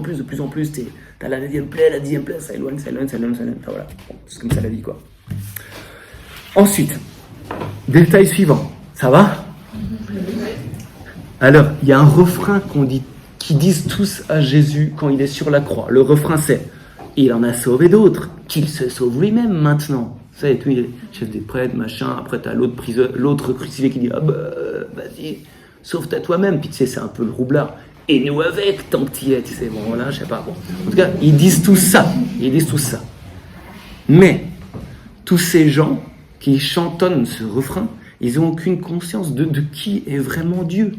plus, t'as la 9e plaie, ça éloigne. Voilà, c'est comme ça la vie, quoi. Ensuite, détail suivant, ça va ? Alors, il y a un refrain qui disent tous à Jésus quand il est sur la croix. Le refrain c'est « Il en a sauvé d'autres, qu'il se sauve lui-même maintenant ». Ça et tout, il est chef des prêtres, machin. Après, tu as l'autre crucifié qui dit « Ah vas-y, sauve-toi toi-même ». Puis tu sais, c'est un peu le roublard. « Et nous avec, tant petit est ». Tu sais, bon, voilà, je sais pas. Bon. En tout cas, ils disent tout ça. Mais, tous ces gens qui chantonnent ce refrain, ils n'ont aucune conscience de qui est vraiment Dieu.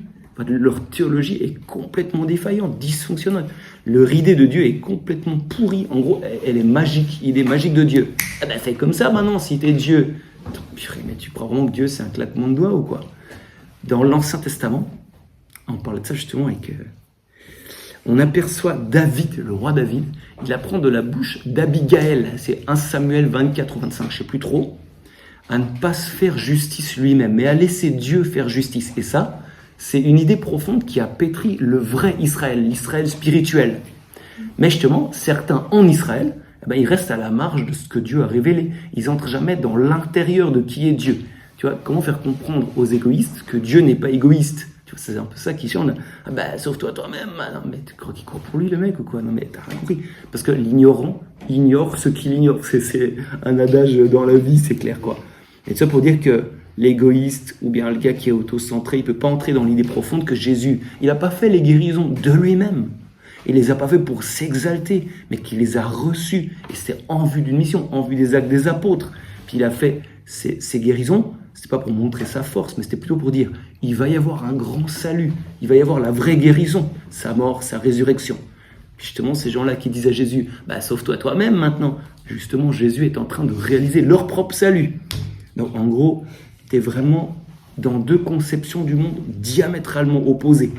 Leur théologie est complètement défaillante, dysfonctionnelle. Leur idée de Dieu est complètement pourrie. En gros, elle est magique, idée magique de Dieu. Fais comme ça maintenant, si t'es Dieu. Attends, purée, mais tu crois vraiment que Dieu c'est un claquement de doigts ou quoi ? Dans l'Ancien Testament, on parlait de ça justement avec... on aperçoit David, le roi David, il apprend de la bouche d'Abigaël, c'est 1 Samuel 24 ou 25, je sais plus trop, à ne pas se faire justice lui-même, mais à laisser Dieu faire justice. Et ça, c'est une idée profonde qui a pétri le vrai Israël, l'Israël spirituel. Mais justement, certains en Israël, ils restent à la marge de ce que Dieu a révélé. Ils n'entrent jamais dans l'intérieur de qui est Dieu. Tu vois, comment faire comprendre aux égoïstes que Dieu n'est pas égoïste ? Tu vois, c'est un peu ça qui chante. Sauve-toi toi-même. Non, mais tu crois qu'il croit pour lui, le mec, ou quoi ? Non, mais t'as rien compris. Parce que l'ignorant ignore ce qu'il ignore. C'est un adage dans la vie, c'est clair, quoi. Et ça pour dire que l'égoïste ou bien le gars qui est auto-centré, il ne peut pas entrer dans l'idée profonde que Jésus, il n'a pas fait les guérisons de lui-même. Il les a pas fait pour s'exalter, mais qu'il les a reçus. Et c'était en vue d'une mission, en vue des actes des apôtres. Puis il a fait ces guérisons, c'était pas pour montrer sa force, mais c'était plutôt pour dire, il va y avoir un grand salut, il va y avoir la vraie guérison, sa mort, sa résurrection. Justement, ces gens-là qui disent à Jésus, sauve-toi toi-même maintenant. Justement, Jésus est en train de réaliser leur propre salut. Donc, en gros, tu es vraiment dans deux conceptions du monde diamétralement opposées.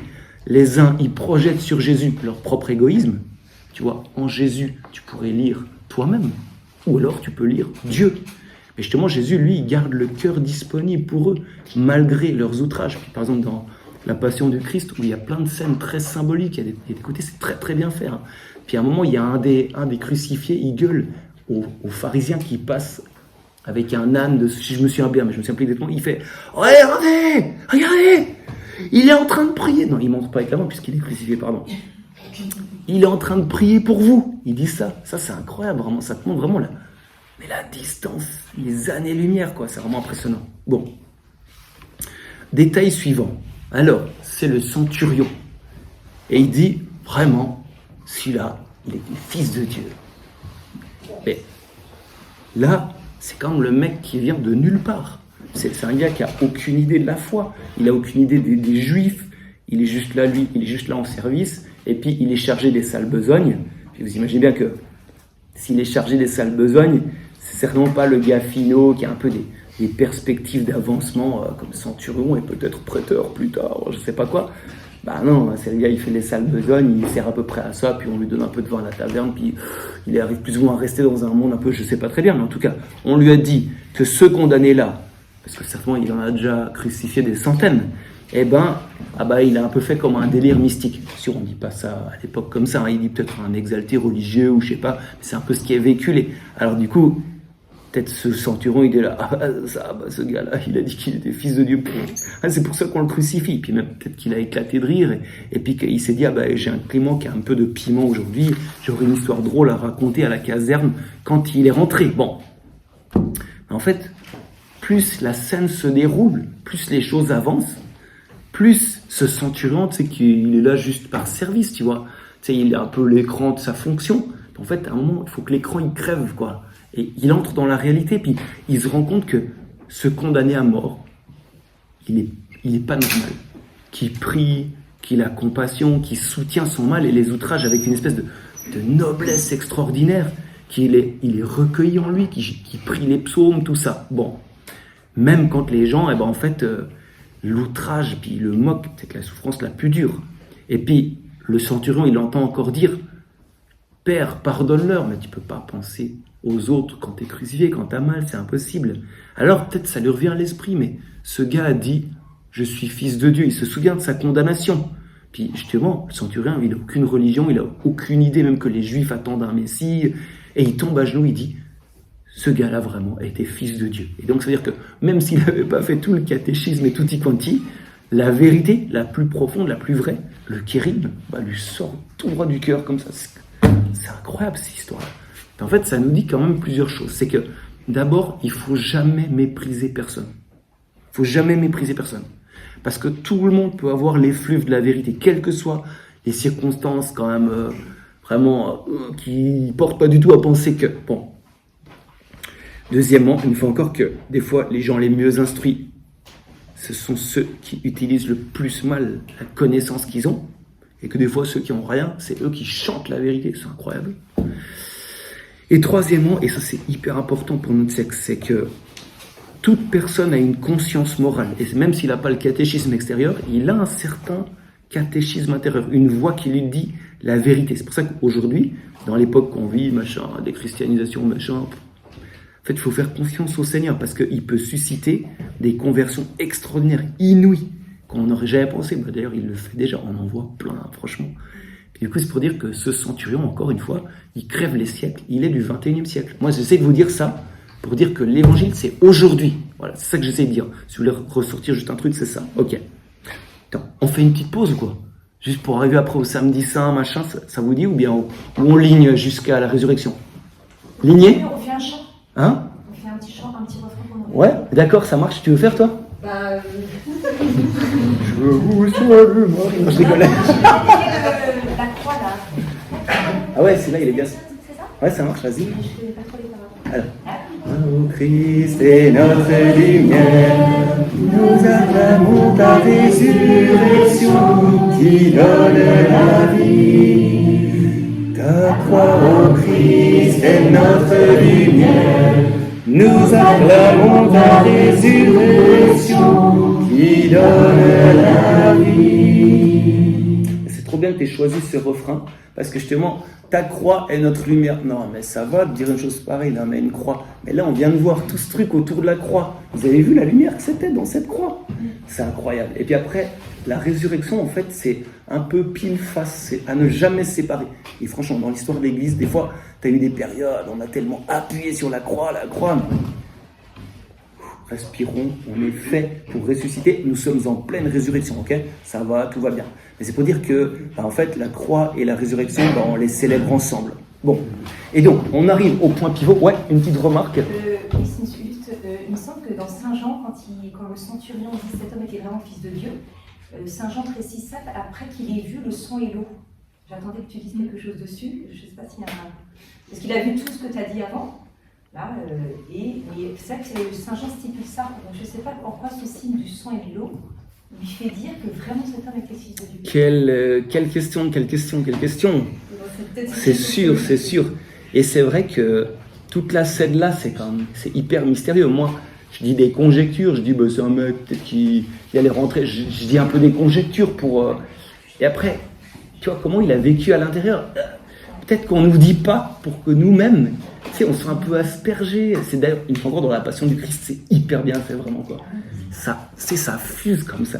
Les uns, ils projettent sur Jésus leur propre égoïsme. Tu vois, en Jésus, tu pourrais lire toi-même. Ou alors, tu peux lire Dieu. Mais justement, Jésus, lui, il garde le cœur disponible pour eux, malgré leurs outrages. Puis, par exemple, dans la Passion du Christ, où il y a plein de scènes très symboliques, il y a des côtés, c'est très très bien fait. Hein. Puis à un moment, il y a un des crucifiés, il gueule aux pharisiens qui passent avec un âne, si je me souviens bien, mais je me souviens plus exactement, il fait « Regardez, il est en train de prier !» Non, il ne montre pas avec la main puisqu'il est crucifié, pardon. Il est en train de prier pour vous. Il dit ça. Ça, c'est incroyable, vraiment. Ça te montre vraiment la distance, les années-lumière, quoi. C'est vraiment impressionnant. Bon. Détail suivant. Alors, c'est le centurion. Et il dit, vraiment, celui-là, il était fils de Dieu. Mais là, c'est quand même le mec qui vient de nulle part. C'est un gars qui a aucune idée de la foi. Il a aucune idée des Juifs. Il est juste là, lui, il est juste là en service. Et puis, il est chargé des sales besognes. Puis vous imaginez bien que s'il est chargé des sales besognes, c'est certainement pas le gars finot qui a un peu des perspectives d'avancement comme centurion et peut-être prêteur plus tard, je sais pas quoi. Non, c'est le gars, il fait les sales besognes, il sert à peu près à ça, puis on lui donne un peu de vin à la taverne, puis il arrive plus ou moins à rester dans un monde un peu, je sais pas très bien, mais en tout cas, on lui a dit que ce condamné-là, parce que certainement il en a déjà crucifié des centaines, il a un peu fait comme un délire mystique. Si on dit pas ça à l'époque comme ça, il dit peut-être un exalté religieux ou je sais pas, mais c'est un peu ce qui est véhiculé. Alors du coup, peut-être ce centurion, il est là, ce gars-là, il a dit qu'il était fils de Dieu. C'est pour ça qu'on le crucifie. Puis même, peut-être qu'il a éclaté de rire, et puis qu'il s'est dit, j'ai un Clément qui a un peu de piment aujourd'hui, j'aurai une histoire drôle à raconter à la caserne quand il est rentré. Bon. En fait, plus la scène se déroule, plus les choses avancent, plus ce centurion, tu sais, qu'il est là juste par service, tu vois. Tu sais, il est un peu l'écran de sa fonction. En fait, à un moment, il faut que l'écran, il crève, quoi. Et il entre dans la réalité, puis il se rend compte que ce condamné à mort, il est pas normal. Qu'il prie, qu'il a compassion, qu'il soutient son mal et les outrages avec une espèce de noblesse extraordinaire, qu'il est recueilli en lui, qui prie les psaumes, tout ça. Bon, même quand les gens, l'outrage, puis il le moque, c'est la souffrance la plus dure. Et puis, le centurion, il entend encore dire « Père, pardonne-leur », mais tu peux pas penser aux autres quand t'es crucifié, quand t'as mal, c'est impossible. Alors, peut-être ça lui revient à l'esprit, mais ce gars a dit « Je suis fils de Dieu », il se souvient de sa condamnation. Puis, justement, le centurion, il n'a aucune religion, il n'a aucune idée même que les Juifs attendent un Messie, et il tombe à genoux, il dit ce gars-là, vraiment, a été fils de Dieu. Et donc, ça veut dire que même s'il n'avait pas fait tout le catéchisme et tutti quanti, la vérité, la plus profonde, la plus vraie, le kérigme, lui sort tout droit du cœur, comme ça. C'est incroyable, cette histoire. En fait, ça nous dit quand même plusieurs choses. C'est que, d'abord, il ne faut jamais mépriser personne. Il ne faut jamais mépriser personne. Parce que tout le monde peut avoir l'effluve de la vérité, quelles que soient les circonstances, quand même, vraiment, qui ne portent pas du tout à penser que... Bon. Deuxièmement, une fois encore que des fois, les gens les mieux instruits, ce sont ceux qui utilisent le plus mal la connaissance qu'ils ont, et que des fois, ceux qui n'ont rien, c'est eux qui chantent la vérité. C'est incroyable. Et troisièmement, et ça c'est hyper important pour notre sexe, c'est que toute personne a une conscience morale, et même s'il n'a pas le catéchisme extérieur, il a un certain catéchisme intérieur, une voix qui lui dit la vérité. C'est pour ça qu'aujourd'hui, dans l'époque qu'on vit, déchristianisation, en fait, il faut faire confiance au Seigneur parce qu'il peut susciter des conversions extraordinaires, inouïes, qu'on n'aurait jamais pensé. D'ailleurs, il le fait déjà, on en voit plein, franchement. Et du coup, c'est pour dire que ce centurion, encore une fois, il crève les siècles, il est du 21e siècle. Moi, j'essaie de vous dire ça pour dire que l'évangile, c'est aujourd'hui. Voilà, c'est ça que j'essaie de dire. Si vous voulez ressortir juste un truc, c'est ça. Ok. Attends, on fait une petite pause ou quoi? Juste pour arriver après au samedi saint, ça vous dit? Ou bien on ligne jusqu'à la résurrection? Ligné? On fait un chant. Hein? On fait un petit chant, un petit refrain qu'on a. Ouais, d'accord, ça marche. Tu veux faire, toi? Je vous salue, moi. Je rigolais. La croix, là. Ah ouais, celui-là, il est bien. C'est ça? Ouais, ça marche, vas-y. Je connais pas trop les paroles. Alors. Ô Christ est notre lumière, nous acclamons ta résurrection qui donne la vie. Ta croix, ô Christ, est notre lumière, nous acclamons ta résurrection qui donne la vie. C'est trop bien que tu aies choisi ce refrain, parce que justement, ta croix est notre lumière. Non, mais ça va de dire une chose pareille, non, mais une croix. Mais là, on vient de voir tout ce truc autour de la croix. Vous avez vu la lumière que c'était dans cette croix? C'est incroyable. Et puis après, la résurrection, en fait, c'est un peu pile face, c'est à ne jamais se séparer. Et franchement, dans l'histoire de l'Église, des fois, tu as eu des périodes, on a tellement appuyé sur la croix. Respirons, on est fait pour ressusciter, nous sommes en pleine résurrection, ok? Ça va, tout va bien. Mais c'est pour dire que, en fait, la croix et la résurrection, on les célèbre ensemble. Bon, et donc, on arrive au point pivot. Ouais, une petite remarque. Il me semble que dans Saint Jean, quand le centurion dit cet homme était vraiment fils de Dieu, Saint Jean précise ça après qu'il ait vu le sang et l'eau. J'attendais que tu dises quelque chose dessus, je ne sais pas s'il y a un... Parce qu'il a vu tout ce que tu as dit avant. Là, mais c'est vrai que Saint Jean stipule ça, donc je ne sais pas en quoi ce signe du sang et de l'eau lui fait dire que vraiment cet homme était fils de Dieu. Quelle question. C'est sûr. Et c'est vrai que toute la scène là, c'est hyper mystérieux. Moi, je dis des conjectures, je dis c'est un mec peut-être qui allait rentrer, je dis un peu des conjectures pour... Et après, tu vois comment il a vécu à l'intérieur. Peut-être qu'on ne nous dit pas pour que nous-mêmes, tu sais, on soit un peu aspergés. C'est d'ailleurs, une fois encore, dans la Passion du Christ, c'est hyper bien fait, vraiment, quoi. Ça fuse comme ça.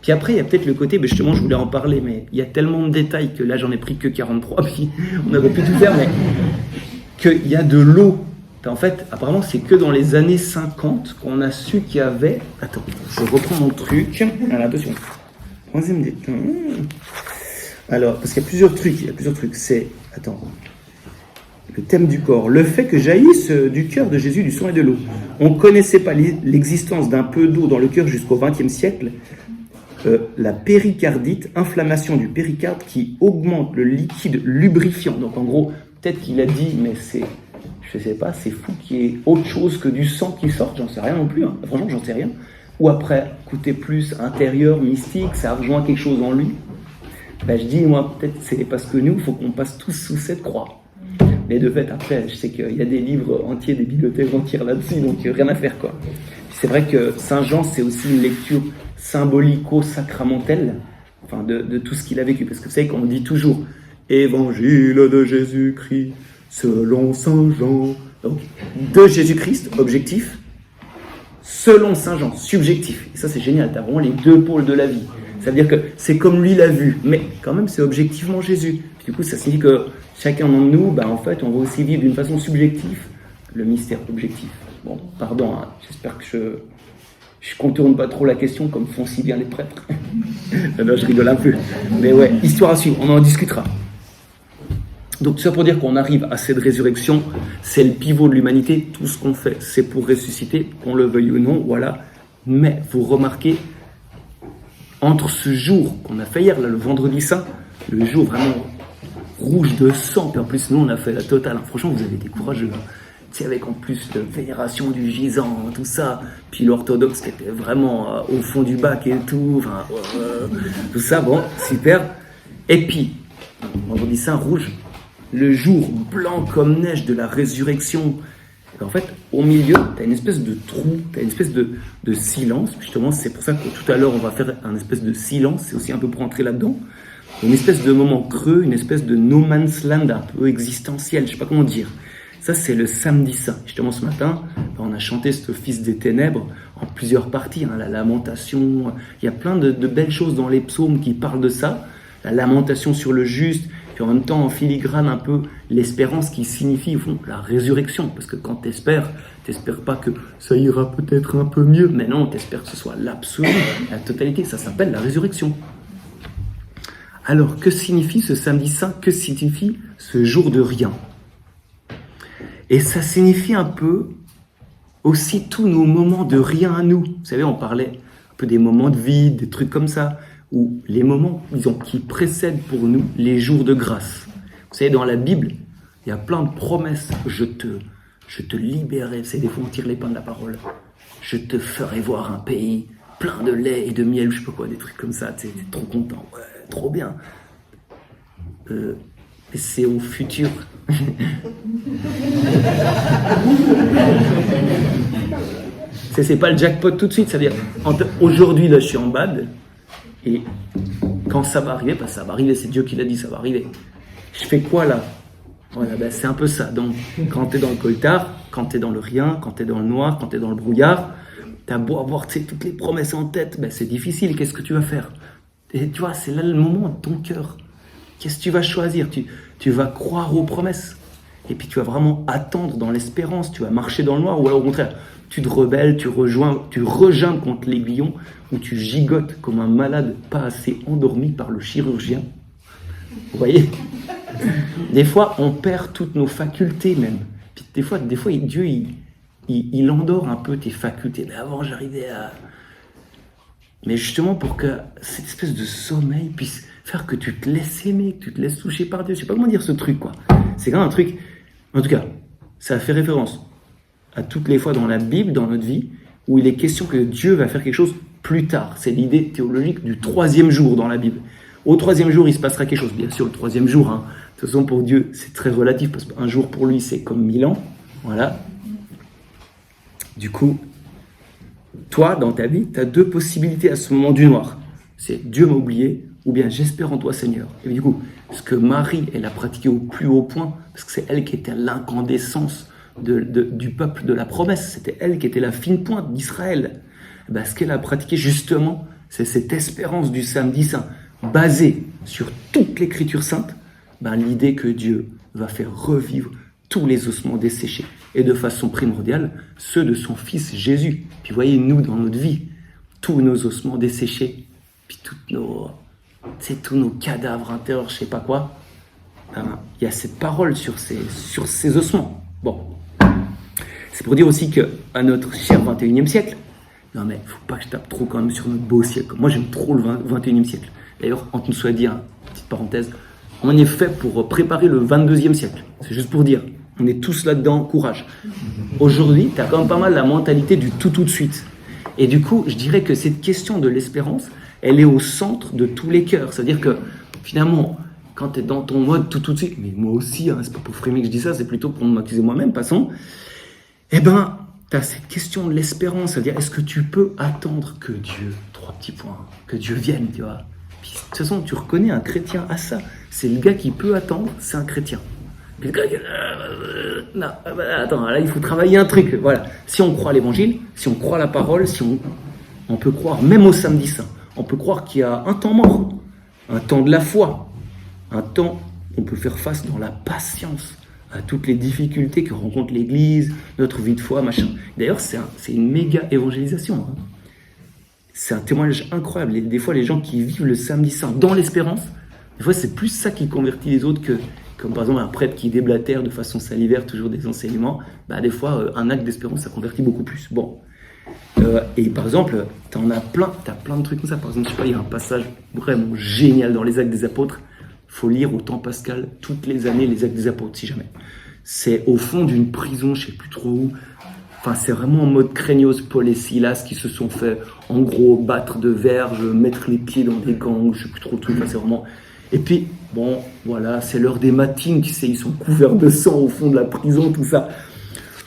Puis après, il y a peut-être le côté, justement, je voulais en parler, mais il y a tellement de détails que là, j'en ai pris que 43, puis on aurait pu tout faire, mais qu'il y a de l'eau. En fait, apparemment, c'est que dans les années 50 qu'on a su qu'il y avait... Attends, je reprends mon truc. Alors, attention. Troisième détail. Alors, parce qu'il y a plusieurs trucs. C'est... Attends. Le thème du corps. Le fait que jaillisse du cœur de Jésus du sang et de l'eau. On ne connaissait pas l'existence d'un peu d'eau dans le cœur jusqu'au XXe siècle. La péricardite, inflammation du péricarde qui augmente le liquide lubrifiant. Donc, en gros, peut-être qu'il a dit, mais c'est... Je sais pas, c'est fou qu'il y ait autre chose que du sang qui sorte. J'en sais rien non plus. Hein. Franchement, j'en sais rien. Ou après, côté plus intérieur, mystique, ça rejoint quelque chose en lui. Je dis, moi, peut-être c'est parce que nous, il faut qu'on passe tous sous cette croix. Mais de fait, après, je sais qu'il y a des livres entiers, des bibliothèques entières là-dessus, donc rien à faire, quoi. C'est vrai que Saint Jean, c'est aussi une lecture symbolico-sacramentelle, enfin, de tout ce qu'il a vécu. Parce que vous savez qu'on dit toujours « Évangile de Jésus-Christ, selon Saint Jean ». Donc, de Jésus-Christ, objectif, selon Saint Jean, subjectif. Et ça, c'est génial, tu as vraiment les deux pôles de la vie. Ça veut dire que c'est comme lui l'a vu, mais quand même, c'est objectivement Jésus. Puis, du coup, ça signifie que chacun d'entre nous, en fait, on va aussi vivre d'une façon subjective le mystère objectif. Bon, pardon, hein, j'espère que je contourne pas trop la question comme font si bien les prêtres. Là, je rigole un peu. Mais ouais, histoire à suivre, on en discutera. Donc, tout ça pour dire qu'on arrive à cette résurrection, c'est le pivot de l'humanité. Tout ce qu'on fait, c'est pour ressusciter, qu'on le veuille ou non, voilà. Mais vous remarquez, entre ce jour qu'on a fait hier, là, le vendredi saint, le jour vraiment rouge de sang, puis en plus, nous, on a fait la totale. Franchement, vous avez été courageux. Hein. Tu sais, avec en plus la vénération du gisant, tout ça, puis l'orthodoxe qui était vraiment au fond du bac et tout, enfin, tout ça, bon, super. Et puis, vendredi saint, rouge, le jour blanc comme neige de la résurrection. Et en fait, au milieu, tu as une espèce de trou, tu as une espèce de silence. Justement, c'est pour ça que tout à l'heure, on va faire un espèce de silence. C'est aussi un peu pour entrer là-dedans. Une espèce de moment creux, une espèce de no man's land un peu existentiel, je sais pas comment dire. Ça, c'est le samedi saint. Justement, ce matin, on a chanté ce Fils des ténèbres en plusieurs parties. Hein, la lamentation, il y a plein de belles choses dans les psaumes qui parlent de ça. La lamentation sur le juste, puis en même temps, en filigrane, un peu l'espérance qui signifie, au fond, la résurrection. Parce que quand t'espères pas que ça ira peut-être un peu mieux, mais non, t'espères que ce soit l'absolu, la totalité. Ça s'appelle la résurrection. Alors, que signifie ce samedi saint? Que signifie ce jour de rien? Et ça signifie un peu aussi tous nos moments de rien à nous. Vous savez, on parlait un peu des moments de vide, des trucs comme ça, ou les moments, disons, qui précèdent pour nous les jours de grâce. Vous savez, dans la Bible, il y a plein de promesses. Je te libérerai. C'est des fois on tire les pains de la parole. Je te ferai voir un pays plein de lait et de miel, je sais pas quoi, des trucs comme ça. T'es trop content. Ouais, trop bien. Et c'est au futur. C'est pas le jackpot tout de suite. C'est-à-dire, aujourd'hui, là, je suis en bad. Et quand ça va arriver, parce que ça va arriver, c'est Dieu qui l'a dit, ça va arriver. Je fais quoi là? Voilà, ben c'est un peu ça. Donc, quand tu es dans le coltard, quand tu es dans le rien, quand tu es dans le noir, quand tu es dans le brouillard, tu as beau avoir toutes les promesses en tête, ben c'est difficile. Qu'est-ce que tu vas faire? Et tu vois, c'est là le moment de ton cœur. Qu'est-ce que tu vas choisir? Tu vas croire aux promesses. Et puis tu vas vraiment attendre dans l'espérance. Tu vas marcher dans le noir. Ou alors au contraire, tu te rebelles, tu rejoins contre l'aiguillon, ou tu gigotes comme un malade pas assez endormi par le chirurgien. Vous voyez? Des fois, on perd toutes nos facultés même. Puis des fois Dieu, il endort un peu tes facultés. Mais avant, j'arrivais à... Mais justement, pour que cette espèce de sommeil puisse faire que tu te laisses aimer, que tu te laisses toucher par Dieu. Je sais pas comment dire ce truc, quoi. C'est quand même un truc... En tout cas, ça fait référence à toutes les fois dans la Bible, dans notre vie, où il est question que Dieu va faire quelque chose plus tard. C'est l'idée théologique du 3e jour dans la Bible. Au 3e jour, il se passera quelque chose. Bien sûr, le 3e jour, hein. De toute façon, pour Dieu, c'est très relatif, parce qu'un jour pour lui, c'est comme 1000 ans. Voilà. Du coup, toi, dans ta vie, tu as 2 possibilités à ce moment du noir. C'est Dieu m'a oublié, ou bien j'espère en toi, Seigneur. Et du coup, ce que Marie, elle a pratiqué au plus haut point, parce que c'est elle qui était à l'incandescence du peuple de la promesse, c'était elle qui était la fine pointe d'Israël. Ben, ce qu'elle a pratiqué justement, c'est cette espérance du samedi saint, basée sur toute l'écriture sainte, ben, l'idée que Dieu va faire revivre tous les ossements desséchés, et de façon primordiale, ceux de son Fils Jésus. Puis voyez, nous, dans notre vie, tous nos ossements desséchés, puis tous nos cadavres intérieurs, je sais pas quoi, ben, il y a cette parole sur ces ossements. Bon, c'est pour dire aussi qu'à notre cher 21e siècle, non mais faut pas que je tape trop quand même sur notre beau siècle. Moi j'aime trop le 21e siècle. D'ailleurs, entre nous soit dit, hein, petite parenthèse, on est fait pour préparer le 22e siècle. C'est juste pour dire, on est tous là-dedans, courage. Aujourd'hui, tu as quand même pas mal la mentalité du tout de suite. Et du coup, je dirais que cette question de l'espérance, elle est au centre de tous les cœurs. C'est-à-dire que finalement, quand tu es dans ton mode tout de suite, mais moi aussi, hein, c'est pas pour frimer que je dis ça, c'est plutôt pour m'accuser moi-même, passons. Eh ben, tu as cette question de l'espérance, c'est-à-dire est-ce que tu peux attendre que Dieu, 3 petits points, que Dieu vienne, tu vois. Puis, de toute façon, tu reconnais un chrétien à ça. C'est le gars qui peut attendre, c'est un chrétien. Puis le gars qui... non, attends, là, il faut travailler un truc. Voilà. Si on croit à l'évangile, si on croit à la parole, si on peut croire, même au samedi saint, on peut croire qu'il y a un temps mort, un temps de la foi, un temps où on peut faire face dans la patience à toutes les difficultés que rencontre l'Église, notre vie de foi, machin. D'ailleurs, c'est une méga évangélisation. Hein. C'est un témoignage incroyable. Et des fois, les gens qui vivent le samedi saint dans l'espérance, des fois, c'est plus ça qui convertit les autres que, comme par exemple un prêtre qui déblatère de façon salivaire toujours des enseignements. Bah, des fois, un acte d'espérance, ça convertit beaucoup plus. Bon. Et par exemple, t'as plein de trucs comme ça. Par exemple, je sais pas, il y a un passage vraiment génial dans les Actes des Apôtres. Il faut lire au temps pascal toutes les années les Actes des Apôtres, si jamais. C'est au fond d'une prison, je sais plus trop où. Enfin, c'est vraiment en mode craignos, Paul et Silas qui se sont fait, en gros, battre de verge, mettre les pieds dans des gangs, je sais plus trop le truc. Enfin, c'est vraiment... Et puis, bon, voilà, c'est l'heure des matines, tu sais, ils sont couverts de sang au fond de la prison, tout ça.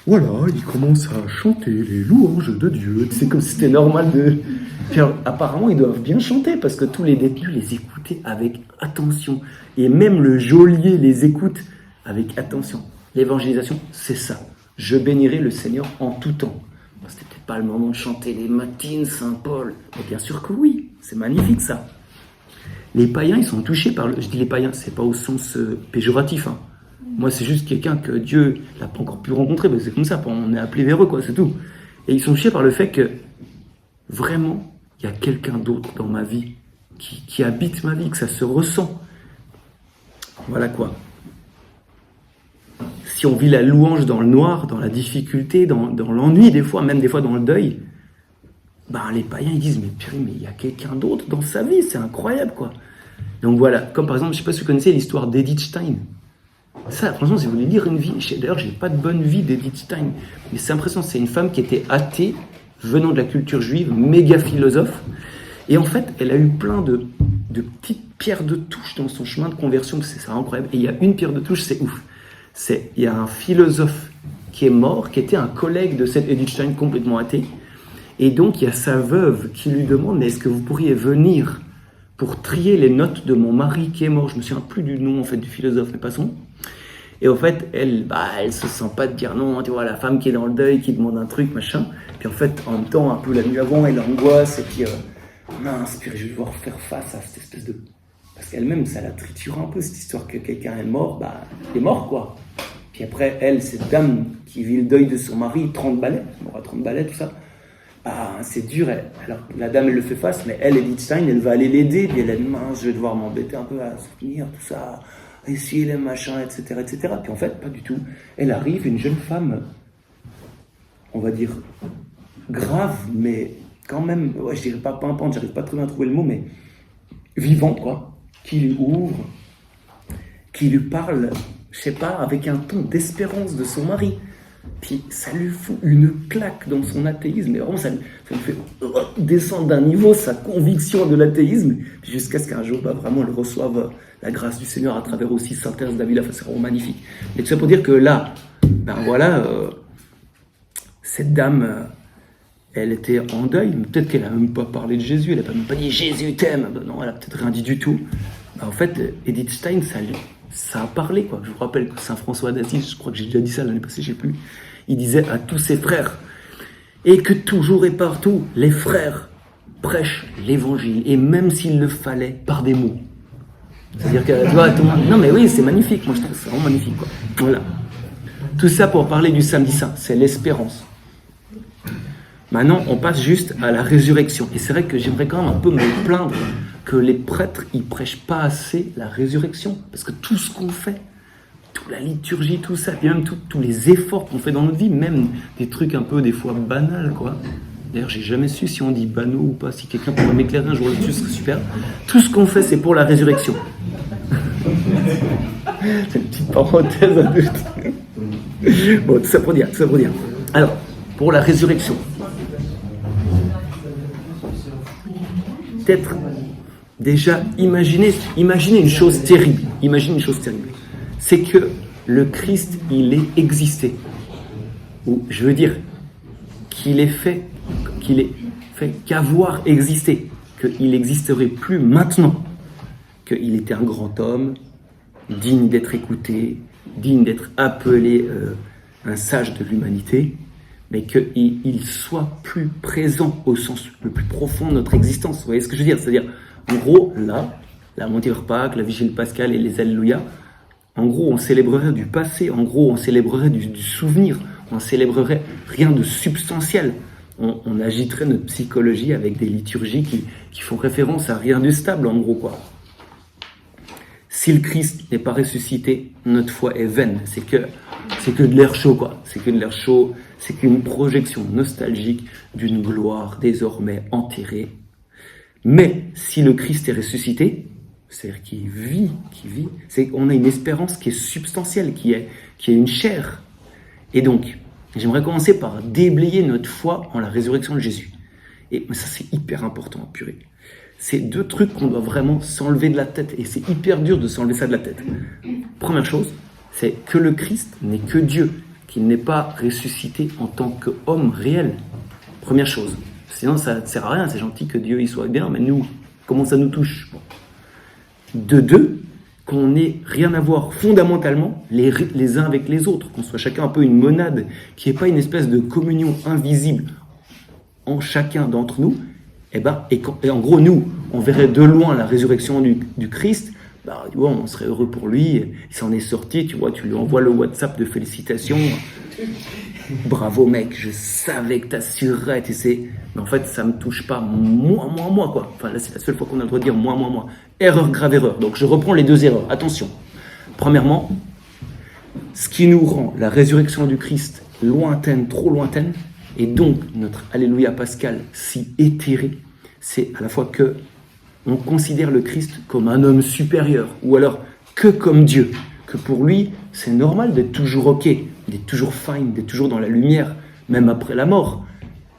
Voilà, ils commencent à chanter les louanges de Dieu. C'est comme si c'était normal de... Puis alors, apparemment, ils doivent bien chanter parce que tous les détenus les écoutaient avec attention. Et même le geôlier les écoute avec attention. L'évangélisation, c'est ça. Je bénirai le Seigneur en tout temps. C'était peut-être pas le moment de chanter les matines, Saint Paul. Mais bien sûr que oui, c'est magnifique ça. Les païens, ils sont touchés par Je dis les païens, c'est pas au sens péjoratif, hein. Moi, c'est juste quelqu'un que Dieu n'a pas encore pu rencontrer, mais c'est comme ça, on est appelé vers eux, quoi, c'est tout. Et ils sont touchés par le fait que, vraiment, il y a quelqu'un d'autre dans ma vie, qui habite ma vie, que ça se ressent. Voilà quoi. Si on vit la louange dans le noir, dans la difficulté, dans l'ennui, des fois, même des fois dans le deuil, ben, les païens, ils disent, mais purée, mais il y a quelqu'un d'autre dans sa vie, c'est incroyable, quoi. Donc voilà, comme par exemple, je ne sais pas si vous connaissez l'histoire d'Edith Stein. Ça, franchement, si vous voulez lire une vie, d'ailleurs, j'ai pas de bonne vie d'Edith Stein, mais c'est impressionnant, c'est une femme qui était athée, venant de la culture juive, méga philosophe, et en fait, elle a eu plein de petites pierres de touche dans son chemin de conversion, c'est incroyable, et il y a une pierre de touche, c'est ouf. Il y a un philosophe qui est mort, qui était un collègue de cette Edith Stein complètement athée, et donc il y a sa veuve qui lui demande, mais est-ce que vous pourriez venir pour trier les notes de mon mari qui est mort? Je me souviens plus du nom en fait du philosophe, mais passons. Et en fait, elle se sent pas de dire non, tu vois, la femme qui est dans le deuil, qui demande un truc, machin. Puis en fait, en même temps, un peu la nuit avant, elle angoisse, et puis, mince, puis je vais devoir faire face à cette espèce de... Parce qu'elle-même, ça la triture un peu, cette histoire que quelqu'un est mort, il est mort, quoi. Puis après, elle, cette dame qui vit le deuil de son mari, 30 balais, elle aura 30 balais, tout ça. C'est dur, alors la dame, elle le fait face, mais elle, Edith Stein, elle va aller l'aider, puis elle a dit, mince, je vais devoir m'embêter un peu à soutenir, tout ça... essuyer les machins, etc., etc. Puis en fait, pas du tout. Elle arrive, une jeune femme, on va dire, grave, mais quand même, je dirais pas pimpante, j'arrive pas très bien à trouver le mot, mais vivante, quoi, qui lui ouvre, qui lui parle, je sais pas, avec un ton d'espérance de son mari. Puis ça lui fout une claque dans son athéisme, mais vraiment ça lui fait descendre d'un niveau sa conviction de l'athéisme, puis jusqu'à ce qu'un jour, vraiment, elle reçoive la grâce du Seigneur à travers aussi Sainte Thérèse d'Avila. C'est vraiment magnifique. Et tout ça pour dire que là, cette dame, elle était en deuil, mais peut-être qu'elle n'a même pas parlé de Jésus, elle n'a même pas dit Jésus t'aime, non, elle n'a peut-être rien dit du tout. En fait, Edith Stein, ça a parlé, quoi. Je vous rappelle que Saint François d'Assise, je crois que j'ai déjà dit ça l'année passée, je ne sais plus, il disait à tous ses frères, et que toujours et partout, les frères prêchent l'évangile, et même s'il le fallait, par des mots. C'est-à-dire que, tu vois, non mais oui, c'est magnifique, moi je trouve ça vraiment magnifique, quoi. Voilà. Tout ça pour parler du samedi saint, c'est l'espérance. Maintenant, on passe juste à la résurrection. Et c'est vrai que j'aimerais quand même un peu me plaindre que les prêtres, ils prêchent pas assez la résurrection. Parce que tout ce qu'on fait, toute la liturgie, tout ça, et même tous les efforts qu'on fait dans notre vie, même des trucs un peu des fois banals, quoi. D'ailleurs, j'ai jamais su si on dit banaux ou pas. Si quelqu'un pourrait m'éclairer un jour là-dessus, ce serait super. Tout ce qu'on fait, c'est pour la résurrection. C'est une petite parenthèse. Bon, tout ça pour dire. Alors, pour la résurrection. Peut-être déjà imaginez une chose terrible. C'est que le Christ, il est existé. Ou, je veux dire, qu'il est fait qu'avoir existé, qu'il n'existerait plus maintenant, qu'il était un grand homme, digne d'être écouté, digne d'être appelé un sage de l'humanité, mais qu'il soit plus présent au sens le plus profond de notre existence. Vous voyez ce que je veux dire? C'est-à-dire, en gros, là, la montée de Pâques, la vigile pascale et les Alléluia, en gros, on célébrerait du passé, en gros, on célébrerait du souvenir, on célébrerait rien de substantiel. On agiterait notre psychologie avec des liturgies qui font référence à rien de stable, en gros, quoi. Si le Christ n'est pas ressuscité, notre foi est vaine. C'est que de l'air chaud, quoi. C'est qu'une projection nostalgique d'une gloire désormais enterrée. Mais si le Christ est ressuscité, c'est-à-dire qu'il vit, c'est qu'on a une espérance qui est substantielle, qui est une chair. Et donc, j'aimerais commencer par déblayer notre foi en la résurrection de Jésus. Et ça, c'est hyper important, purée. C'est deux trucs qu'on doit vraiment s'enlever de la tête. Et c'est hyper dur de s'enlever ça de la tête. Première chose, c'est que le Christ n'est que Dieu, qu'il n'est pas ressuscité en tant qu'homme réel. Première chose. Sinon, ça ne sert à rien. C'est gentil que Dieu y soit bien, mais nous, comment ça nous touche? De deux, qu'on n'ait rien à voir fondamentalement les uns avec les autres, qu'on soit chacun un peu une monade, qu'il n'y ait pas une espèce de communion invisible en chacun d'entre nous, et en gros, nous, on verrait de loin la résurrection du Christ, tu vois, on serait heureux pour lui, il s'en est sorti, tu vois, tu lui envoies le WhatsApp de félicitations, bravo mec, je savais que t'assurerais, tu sais, mais en fait, ça me touche pas, moi, quoi. Enfin, là, c'est la seule fois qu'on a le droit de dire moi. Erreur, grave erreur. Donc, je reprends les deux erreurs. Attention. Premièrement, ce qui nous rend la résurrection du Christ lointaine, trop lointaine, et donc notre Alléluia pascal si éthéré, c'est à la fois que on considère le Christ comme un homme supérieur, ou alors que comme Dieu. que pour lui, c'est normal d'être toujours OK, d'être toujours fine, d'être toujours dans la lumière, même après la mort.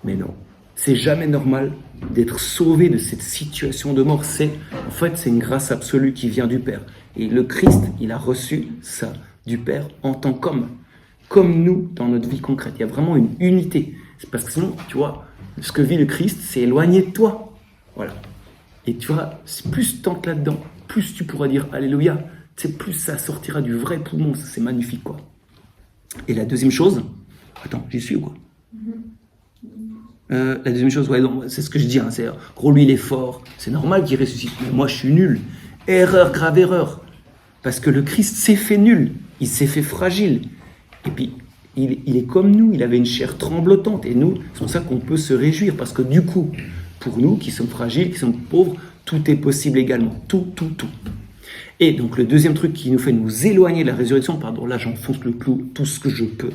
Mais non, c'est jamais normal d'être sauvé de cette situation de mort. C'est une grâce absolue qui vient du Père. Et le Christ, il a reçu ça du Père en tant qu'homme, comme nous dans notre vie concrète. Il y a vraiment une unité. C'est parce que sinon, tu vois, ce que vit le Christ, c'est éloigné de toi. Voilà. Et tu vois, plus tu t'entres là-dedans, plus tu pourras dire Alléluia, plus ça sortira du vrai poumon. Ça, c'est magnifique, quoi. Et la deuxième chose, attends, j'y suis ou quoi? La deuxième chose, ouais, non, c'est ce que je dis, c'est, gros, lui, il est fort, c'est normal qu'il ressuscite, mais moi, je suis nul. Erreur, grave erreur. Parce que le Christ s'est fait nul, il s'est fait fragile. Et puis, il est comme nous, il avait une chair tremblotante. Et nous, c'est pour ça qu'on peut se réjouir, parce que du coup, pour nous, qui sommes fragiles, qui sommes pauvres, tout est possible également. Tout. Et donc, le deuxième truc qui nous fait nous éloigner de la résurrection, pardon, là, j'enfonce le clou, tout ce que je peux,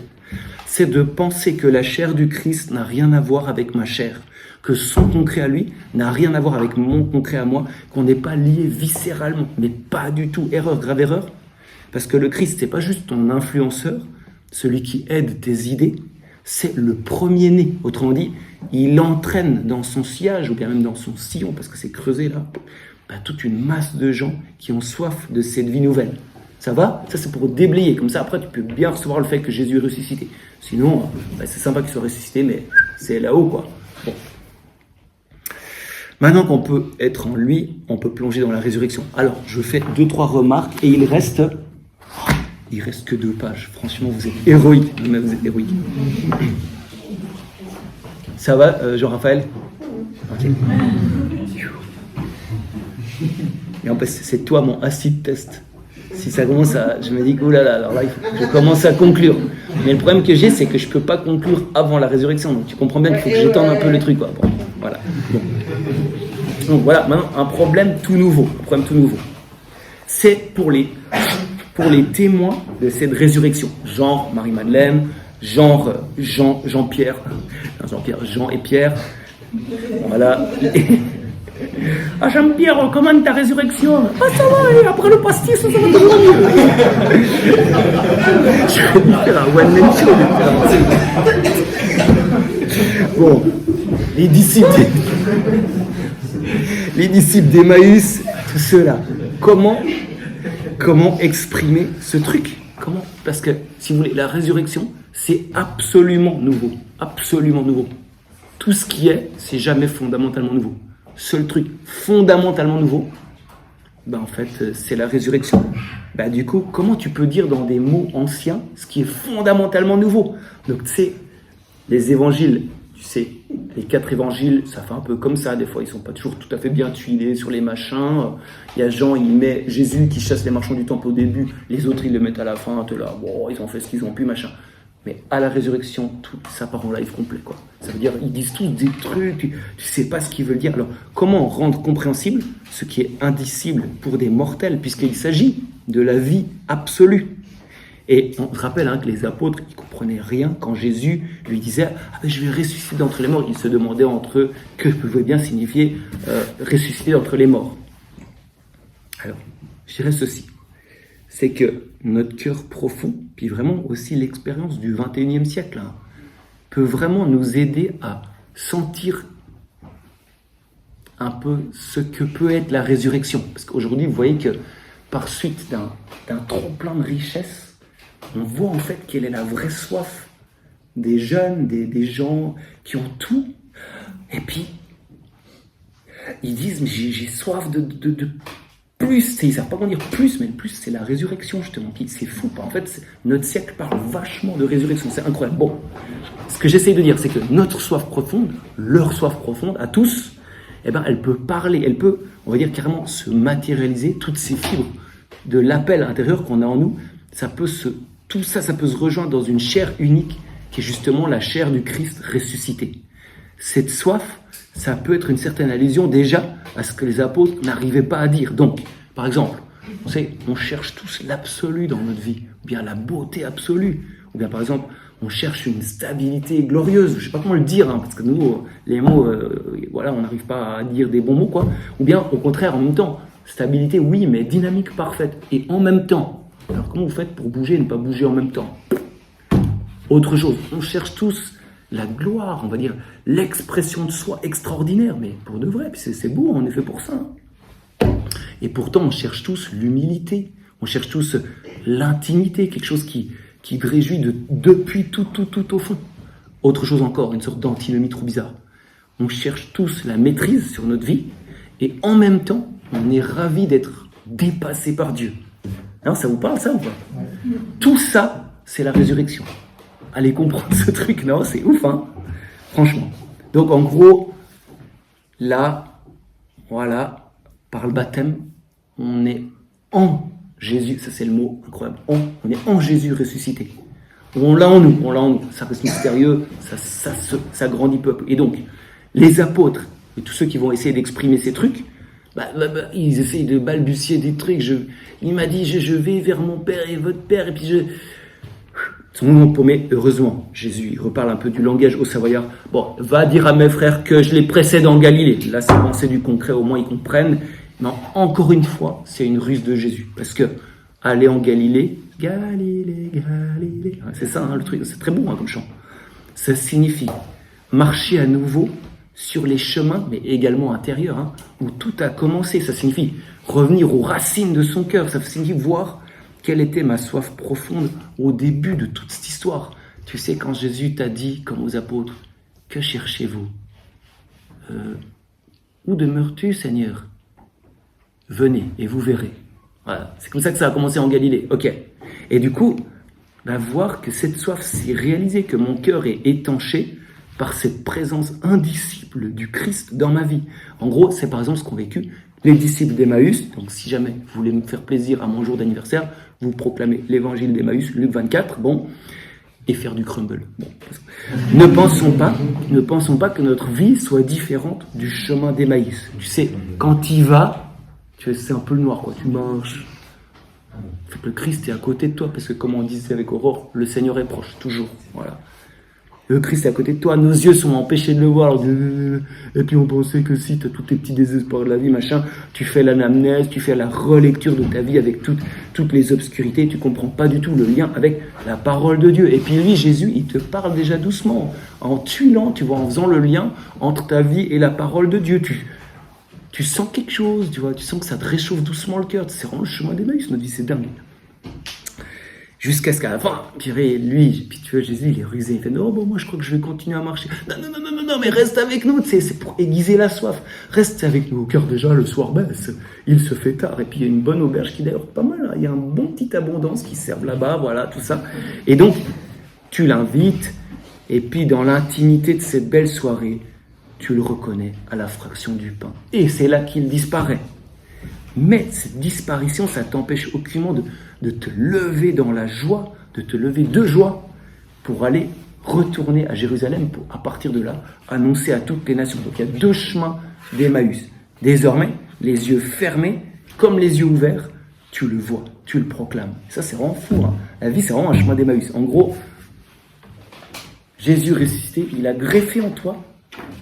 c'est de penser que la chair du Christ n'a rien à voir avec ma chair, que son concret à lui n'a rien à voir avec mon concret à moi, qu'on n'est pas lié viscéralement, mais pas du tout. Erreur, grave erreur, parce que le Christ, c'est pas juste ton influenceur, celui qui aide tes idées, c'est le premier-né. Autrement dit, il entraîne dans son sillage, ou bien même dans son sillon, parce que c'est creusé là, toute une masse de gens qui ont soif de cette vie nouvelle. Ça va? Ça, c'est pour déblayer. Comme ça, après, tu peux bien recevoir le fait que Jésus est ressuscité. Sinon, c'est sympa qu'il soit ressuscité, mais c'est là-haut, quoi. Bon. Maintenant qu'on peut être en lui, on peut plonger dans la résurrection. Alors, je fais 2-3 remarques, et il reste que 2 pages. Franchement, vous êtes héroïque. Mais vous êtes héroïque. Ça va, Jean-Raphaël? Ok. Et en fait, c'est toi mon acid test. Si ça commence à... Je me dis que, oulala, alors là, il faut que je commence à conclure. Mais le problème que j'ai, c'est que je ne peux pas conclure avant la résurrection. Donc, tu comprends bien qu'il faut que j'étende un peu le truc, quoi. Bon, voilà. Bon. Donc, voilà, maintenant, un problème tout nouveau. C'est pour les témoins de cette résurrection. Genre Marie-Madeleine, genre Jean-Pierre. Jean et Pierre. Voilà. Ah, Jean-Pierre, comment ta résurrection? Ah, ça va, et après le pastis, ça va toujours mieux. Je vais faire un one-man show. Bon, les disciples d'Emmaüs, tous ceux-là, comment exprimer ce truc? Comment? Parce que, si vous voulez, la résurrection, c'est absolument nouveau. Absolument nouveau. Tout ce qui est, c'est jamais fondamentalement nouveau. Seul truc fondamentalement nouveau, en fait, c'est la résurrection. Du coup, comment tu peux dire dans des mots anciens ce qui est fondamentalement nouveau? Donc, tu sais, les évangiles, les 4 évangiles, ça fait un peu comme ça. Des fois, ils sont pas toujours tout à fait bien tuilés sur les machins. Il y a Jean, il met Jésus qui chasse les marchands du temple au début. Les autres, ils le mettent à la fin. T'es là, bon, ils ont fait ce qu'ils ont pu, machin. Mais à la résurrection, tout ça part en live complet, quoi. Ça veut dire, ils disent tous des trucs, tu sais pas ce qu'ils veulent dire. Alors, comment rendre compréhensible ce qui est indicible pour des mortels, puisqu'il s'agit de la vie absolue? Et on se rappelle que les apôtres, ils comprenaient rien quand Jésus lui disait « je vais ressusciter d'entre les morts ». Ils se demandaient entre eux que pouvait bien signifier ressusciter d'entre les morts. Alors, je dirais ceci. C'est que notre cœur profond, puis vraiment aussi l'expérience du 21e siècle, peut vraiment nous aider à sentir un peu ce que peut être la résurrection. Parce qu'aujourd'hui, vous voyez que par suite d'un trop-plein de richesses, on voit en fait quelle est la vraie soif des jeunes, des gens qui ont tout. Et puis, ils disent, mais j'ai soif de plus, ils ne savent pas comment dire plus, mais le plus, c'est la résurrection, justement. Puis c'est fou, en fait, notre siècle parle vachement de résurrection, c'est incroyable. Bon, ce que j'essaye de dire, c'est que notre soif profonde, leur soif profonde, à tous, elle peut parler, elle peut, on va dire carrément, se matérialiser, toutes ces fibres de l'appel intérieur qu'on a en nous, tout ça peut se rejoindre dans une chair unique, qui est justement la chair du Christ ressuscité. Cette soif, ça peut être une certaine allusion déjà à ce que les apôtres n'arrivaient pas à dire. Donc, par exemple, on cherche tous l'absolu dans notre vie, ou bien la beauté absolue, ou bien par exemple, on cherche une stabilité glorieuse. Je ne sais pas comment le dire, parce que nous, les mots, on n'arrive pas à dire des bons mots, quoi. Ou bien, au contraire, en même temps, stabilité, oui, mais dynamique parfaite. Et en même temps, Alors comment vous faites pour bouger et ne pas bouger en même temps? Autre chose, on cherche tous la gloire, on va dire l'expression de soi extraordinaire, mais pour de vrai, puis c'est beau, on est fait pour ça. Et pourtant, on cherche tous l'humilité, on cherche tous l'intimité, quelque chose qui réjouit depuis tout au fond. Autre chose encore, une sorte d'antinomie trop bizarre. On cherche tous la maîtrise sur notre vie, et en même temps, on est ravis d'être dépassés par Dieu. Alors, ça vous parle ça ou pas? Tout ça, c'est la résurrection. Allez comprendre ce truc, non? C'est ouf, hein? Franchement. Donc, en gros, là, voilà, par le baptême, on est en Jésus, ça c'est le mot incroyable, on est en Jésus ressuscité. On l'a en nous, ça reste mystérieux, ça grandit peu à peu. Et donc, les apôtres, et tous ceux qui vont essayer d'exprimer ces trucs, ils essayent de balbutier des trucs. Il m'a dit, je vais vers mon Père et votre Père, et puis ils sont vraiment paumés. Heureusement, Jésus, il reparle un peu du langage au Savoyard. Bon, va dire à mes frères que je les précède en Galilée. Là, c'est du concret, au moins ils comprennent. Non, encore une fois, c'est une ruse de Jésus. Parce que aller en Galilée, c'est ça le truc, c'est très bon comme chant. Ça signifie marcher à nouveau sur les chemins, mais également intérieurs, où tout a commencé. Ça signifie revenir aux racines de son cœur. Ça signifie voir quelle était ma soif profonde au début de toute cette histoire. Tu sais, quand Jésus t'a dit, comme aux apôtres, que cherchez-vous? Où demeures-tu, Seigneur? Venez et vous verrez. Voilà, c'est comme ça que ça a commencé en Galilée. Ok. Et du coup, voir que cette soif s'est réalisée, que mon cœur est étanché par cette présence indicible du Christ dans ma vie. En gros, c'est par exemple ce qu'ont vécu les disciples d'Emmaüs. Donc si jamais vous voulez me faire plaisir à mon jour d'anniversaire, vous proclamez l'évangile d'Emmaüs, Luc 24, et faire du crumble. Ne pensons pas que notre vie soit différente du chemin d'Emmaüs. Tu sais, quand tu y vas, c'est un peu le noir, quoi. Tu marches. Le Christ est à côté de toi, parce que comme on disait avec Aurore, le Seigneur est proche, toujours. Voilà. Le Christ est à côté de toi, nos yeux sont empêchés de le voir. Et puis on pensait que si tu as tous tes petits désespoirs de la vie, machin, tu fais l'anamnèse, tu fais la relecture de ta vie avec toutes les obscurités, tu comprends pas du tout le lien avec la parole de Dieu. Et puis lui, Jésus, il te parle déjà doucement, en tuilant, tu vois, en faisant le lien entre ta vie et la parole de Dieu. Tu sens quelque chose, tu vois, tu sens que ça te réchauffe doucement le cœur. C'est vraiment le chemin d'Emmaüs, notre vie, c'est dingue. Jusqu'à ce qu'à la fin, lui, puis tu vois, Jésus, il est rusé. Il fait, non, moi je crois que je vais continuer à marcher. Non, mais reste avec nous, c'est pour aiguiser la soif. Reste avec nous. Au cœur, déjà, le soir baisse. Il se fait tard. Et puis, il y a une bonne auberge qui, d'ailleurs, pas mal. Hein. Il y a un bon petit abondance qui serve là-bas, voilà, tout ça. Et donc, tu l'invites. Et puis, dans l'intimité de cette belle soirée, tu le reconnais à la fraction du pain. Et c'est là qu'il disparaît. Mais cette disparition, ça t'empêche aucunement de te lever dans la joie, de te lever de joie pour aller retourner à Jérusalem, pour, à partir de là, annoncer à toutes les nations. Donc il y a 2 chemins d'Emmaüs. Désormais, les yeux fermés, comme les yeux ouverts, tu le vois, tu le proclames. Ça, c'est vraiment fou. Hein. La vie, c'est vraiment un chemin d'Emmaüs. En gros, Jésus ressuscité, il a greffé en toi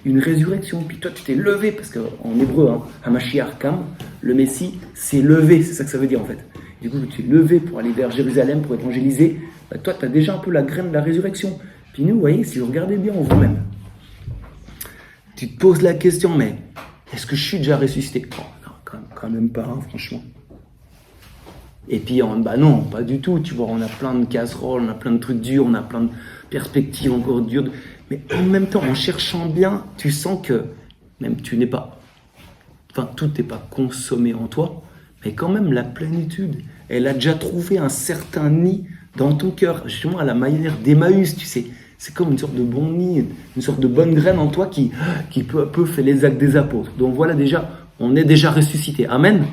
une résurrection. Puis toi, tu t'es levé, parce qu'en hébreu, Hamashiach Kam, le Messie, c'est levé, c'est ça que ça veut dire en fait. Du coup, tu es levé pour aller vers Jérusalem, pour évangéliser. Toi, tu as déjà un peu la graine de la résurrection. Puis nous, vous voyez, si vous regardez bien en vous-même, tu te poses la question, mais est-ce que je suis déjà ressuscité? Non, quand même pas, franchement. Et puis, non, pas du tout. Tu vois, on a plein de casseroles, on a plein de trucs durs, on a plein de perspectives encore dures. Mais en même temps, en cherchant bien, tu sens que même tout n'est pas consommé en toi, mais quand même la plénitude, elle a déjà trouvé un certain nid dans ton cœur, justement à la manière d'Emmaüs, tu sais. C'est comme une sorte de bon nid, une sorte de bonne graine en toi qui peu à peu fait les actes des apôtres. Donc voilà déjà, on est déjà ressuscité. Amen.